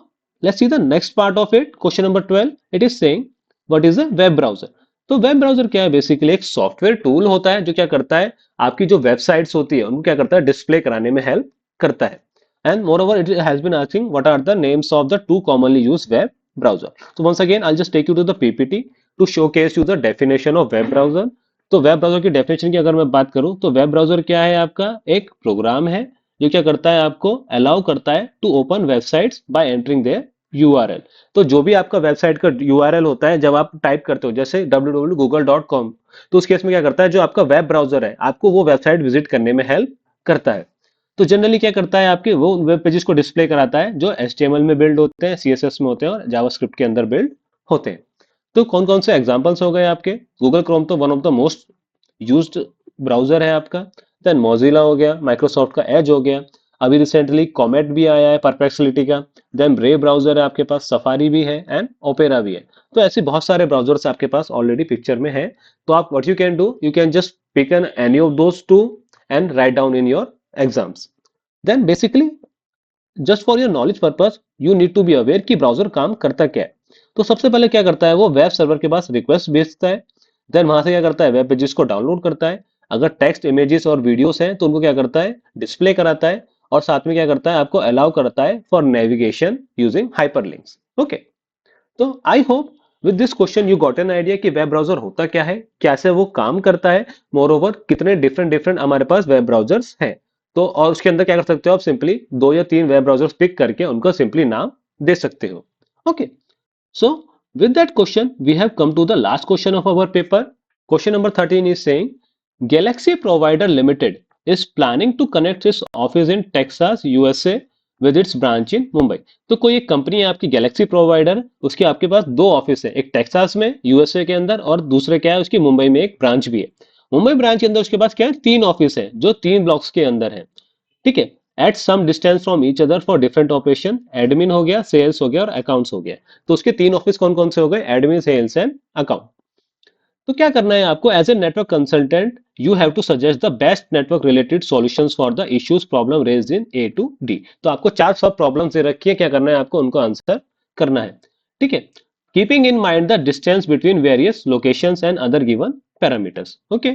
let's see the next part of it. Question number 12, it is saying what is a web browser. तो web browser क्या है? Basically एक software tool होता है जो क्या करता है, आपकी जो वेबसाइट्स होती है उनको क्या करता है, डिस्प्ले कराने में हेल्प करता है। And moreover it has been asking what are the names of the two commonly used web browser. So once again, I'll just take you to the PPT to showcase you the definition of web browser. तो web browser की definition की अगर मैं बात करूं तो web browser क्या है? आपका एक प्रोग्राम है जो क्या करता है, आपको अलाउ करता है to open websites by entering their URL. तो जो भी आपका वेबसाइट का यूआरएल होता है, जब आप टाइप करते हो जैसे www.google.com, तो उस केस में क्या करता है, जो आपका वेब ब्राउजर है आपको वो वेबसाइट विजिट करने में हेल्प करता है। तो जनरली क्या करता है, आपके वो वेब पेजेस को डिस्प्ले कराता है जो HTML में बिल्ड होते हैं, CSS में होते हैं और जावास्क्रिप्ट के अंदर बिल्ड होते हैं। तो कौन कौन से एग्जांपल्स हो गए आपके? गूगल क्रोम तो one of the most used browser है आपका। देन मोजिला हो गया, माइक्रोसॉफ्ट का एज हो गया, अभी रिसेंटली कॉमेट भी आया है परप्लेक्सिटी का। देन ब्रेव ब्राउजर है आपके पास, सफारी भी है एंड ओपेरा भी है। तो ऐसे बहुत सारे ब्राउजर्स आपके पास ऑलरेडी पिक्चर में है। तो आप what you can do, you can just pick an any of those two and write down in your exams. Then basically just for your knowledge purpose you need to be aware कि browser काम करता क्या है। तो सबसे पहले क्या करता है, वो वेब सर्वर के पास रिक्वेस्ट भेजता है। देन वहां से क्या करता है, वेब पेजेस को डाउनलोड करता है। अगर टेक्स्ट, इमेजेस और वीडियोस हैं तो उनको क्या करता है, डिस्प्ले कराता है। और साथ में क्या करता है, आपको अलाउ करता है for navigation using hyperlinks. Okay, तो I hope with this question you got an idea कि वेब ब्राउजर होता क्या है, कैसे वो काम करता है, मोर ओवर कितने डिफरेंट डिफरेंट हमारे पास वेब ब्राउजर्स हैं। तो और उसके अंदर क्या कर सकते हो, आप सिंपली दो या तीन वेब ब्राउजर्स पिक करके उनको सिंपली नाम दे सकते हो। Okay, so with that question we have come to the last question of our paper. Question number 13 is saying Galaxy Provider Limited is planning to connect its office in Texas, USA with its branch in Mumbai. तो कोई एक company है आपकी Galaxy provider, उसके आपके पास दो office है, एक टेक्सास में यूएसए के अंदर और दूसरे क्या है उसकी मुंबई में एक ब्रांच भी है। मुंबई ब्रांच के अंदर उसके पास क्या है, तीन ऑफिस है जो तीन ब्लॉक्स के अंदर है। ठीक है, at some distance from each other for different operation. Admin हो गया, सेल्स हो गया और अकाउंट्स हो गया। तो उसके तीन ऑफिस कौन कौन से हो गए, एडमिन, सेल्स एंड अकाउंट। तो क्या करना है आपको, as a network consultant you have to suggest the best network related solutions for the issues problem raised in A to D. तो आपको चार सब प्रॉब्लम्स दे रखी है, क्या करना है आपको, उनको आंसर करना है। ठीक है, keeping in mind the distance between various locations and other given parameters. Okay,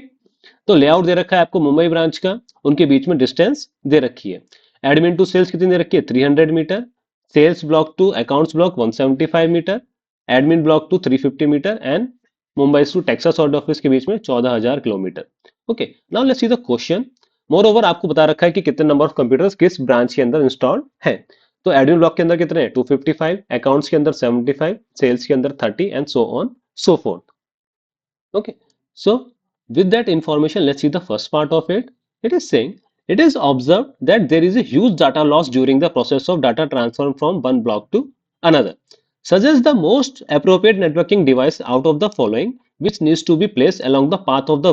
तो लेआउट दे रखा है आपको मुंबई ब्रांच का, उनके बीच में डिस्टेंस दे रखी है। एडमिन टू सेल्स कितनी दे रखी है, 300 metre. Sales block to accounts block 175 metre. Admin block to 350 metre and Mumbai to Texas head office के बीच में 14,000 kilometre. Okay, now let's see the question. Moreover आपको बता रखा है कि कितने नंबर ऑफ कंप्यूटर्स किस ब्रांच के अंदर इंस्टॉल है। तो एडमिन ब्लॉक के अंदर कितने हैं, 255, अकाउंट्स के अंदर 75, सेल्स के अंदर 30 and so on so fourth. Okay, so with that information, let's see the first part of it. It is saying it is observed that there is a huge data loss during the process of data transfer from one block to another. Suggest the most appropriate networking device out of the following which needs to be placed along the path of the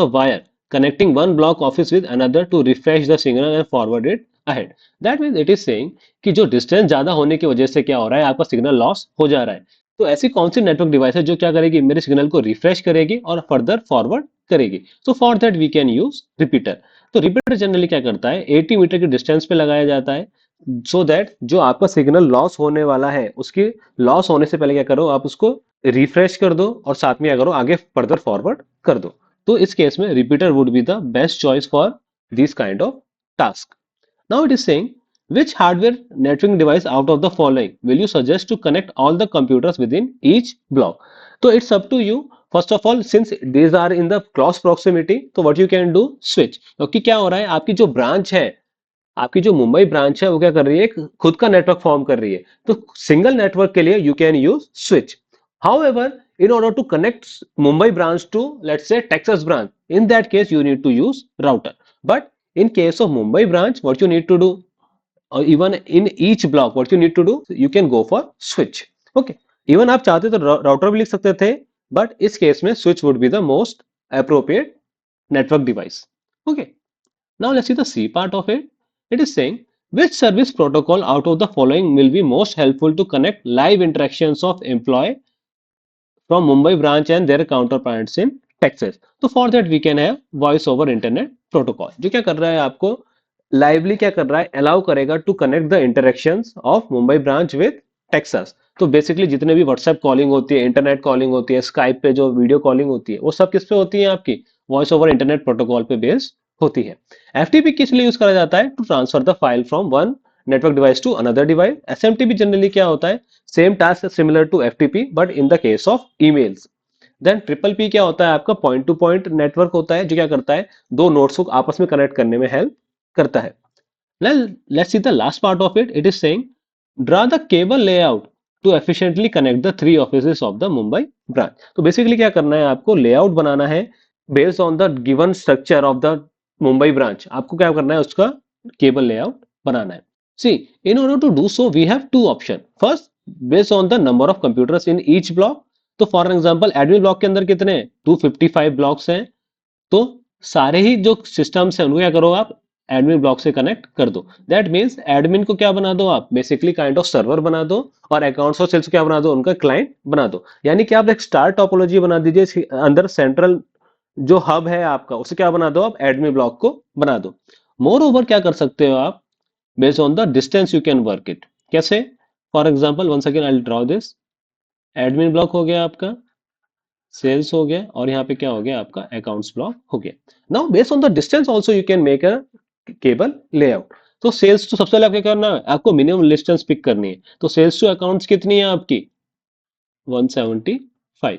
wire connecting one block office with another to refresh the signal and forward it ahead. That means it is saying कि जो distance ज्यादा होने की वजह से क्या हो रहा है, आपका सिग्नल लॉस हो जा रहा है। तो ऐसी कौन सी नेटवर्क डिवाइस है जो क्या करेगी, मेरे सिग्नल को रिफ्रेश करेगी और फर्दर फॉरवर्ड करेगी। So for that we can use repeater. तो रिपीटर जनरली क्या करता है, 80 मीटर की डिस्टेंस पे लगाया जाता है, सो दैट जो आपका सिग्नल लॉस होने वाला है उसकी लॉस होने से पहले क्या करो, आप उसको रिफ्रेश कर दो और साथ में क्या करो, आगे फर्दर फॉरवर्ड कर दो। तो इस केस में repeater would be the best choice for this kind of task. Now it is saying which hardware networking device out of the following will you suggest to connect all the computers within each block? So it's up to you. First of all, since these are in the close proximity, so what you can do, switch. क्योंकि क्या हो रहा है, आपकी जो branch है, आपकी जो मुंबई ब्रांच है वो क्या कर रही है, एक खुद का नेटवर्क फॉर्म कर रही है। तो सिंगल नेटवर्क के लिए you can use switch. However, in order to connect Mumbai branch to let's say Texas branch, in that case you need to use router. But in case of Mumbai branch, what you need to do, or even in each block what you need to do, you can go for switch. Okay, even आप चाहते तो router भी लिख सकते थे, but इस case में switch would be the most appropriate network device. Okay, now let's see the C part of it. It is saying Which service protocol out of the following will be most helpful to connect live interactions of employee from Mumbai branch and their counterparts in Texas? तो for that we can have voice over internet protocol जो क्या कर रहा है आपको lively क्या कर रहा है अलाउ करेगा to connect the interactions of Mumbai branch with Texas. तो बेसिकली जितने भी व्हाट्सएप कॉलिंग होती है इंटरनेट कॉलिंग होती है स्काइप पे जो वीडियो कॉलिंग होती है वो सब किस पे होती है आपकी वॉइस ओवर इंटरनेट प्रोटोकॉल पे बेस्ड होती है। एफटीपी किस लिए यूज करा जाता है to transfer the file from one network device to another device. SMTP generally क्या होता है same task similar to FTP but in the case of emails. Then triple P क्या होता है आपका पॉइंट टू पॉइंट नेटवर्क होता है जो क्या करता है दो नोड्स को आपस में कनेक्ट करने में हेल्प करता है। Let's see the last part of it. It is saying draw the cable layout to efficiently connect the three offices of the Mumbai branch. तो बेसिकली क्या करना है आपको लेआउट बनाना है based on the given structure of the Mumbai branch. आपको क्या करना है उसका केबल लेआउट बनाना है। See in order to do so we have two option. First based on the number of computers in each block. तो फॉर एग्जांपल एडमिन ब्लॉक के अंदर कितने 255 ब्लॉक्स हैं। तो सारे ही जो सिस्टम्स हैं उनको क्या करो आप एडमिन ब्लॉक से कनेक्ट कर दो। दैट मीन्स एडमिन को क्या बना दो आप बेसिकली काइंड ऑफ सर्वर बना दो और अकाउंट्स और सेल्स क्या बना दो उनका क्लाइंट बना दो। यानी कि आप एक स्टार टोपोलॉजी बना दीजिए इसके अंदर सेंट्रल जो हब है आपका उसे क्या बना दो आप एडमिन ब्लॉक को बना दो। मोर ओवर क्या कर सकते हो आप based on the distance you can work it. कैसे for example once again I draw this admin block हो गया आपका सेल्स हो गया और यहाँ पे क्या हो गया आपका अकाउंट्स ब्लॉक हो गया। Now based on the distance also you can make a cable layout. तो सेल्स तो सबसे पहले आपको क्या करना है आपको मिनिमम डिस्टेंस पिक करनी है। तो सेल्स टू अकाउंट्स कितनी है आपकी 175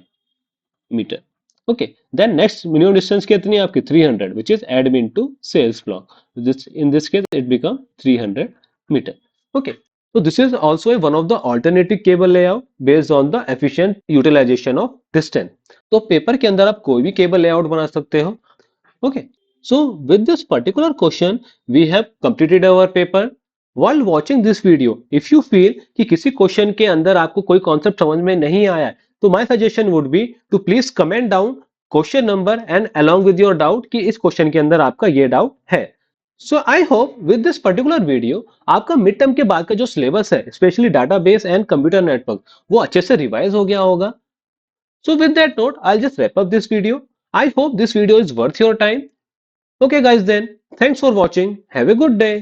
metre. Okay then next minimum distance कितनी है आपकी 300 which is admin to sales block. This in this case it become 300 metre. Okay so this is also one of the alternative cable layout based on the efficient utilization of distance। तो paper के अंदर आप कोई भी cable layout बना सकते हो। Okay, so with this particular question, we have completed our paper. While watching this video, if you feel कि किसी क्वेश्चन के अंदर आपको कोई कॉन्सेप्ट समझ में नहीं आया है, तो my suggestion would be to please comment down question number and along with your doubt कि इस क्वेश्चन के अंदर आपका ये डाउट है। So I hope with this particular video आपका मिड टर्म के बाद का जो सिलेबस है, specially database and computer network, वो अच्छे से रिवाइज हो गया होगा। So with that note, I'll just wrap up this video. I hope this video is worth your time. Okay guys then, thanks for watching. Have a good day.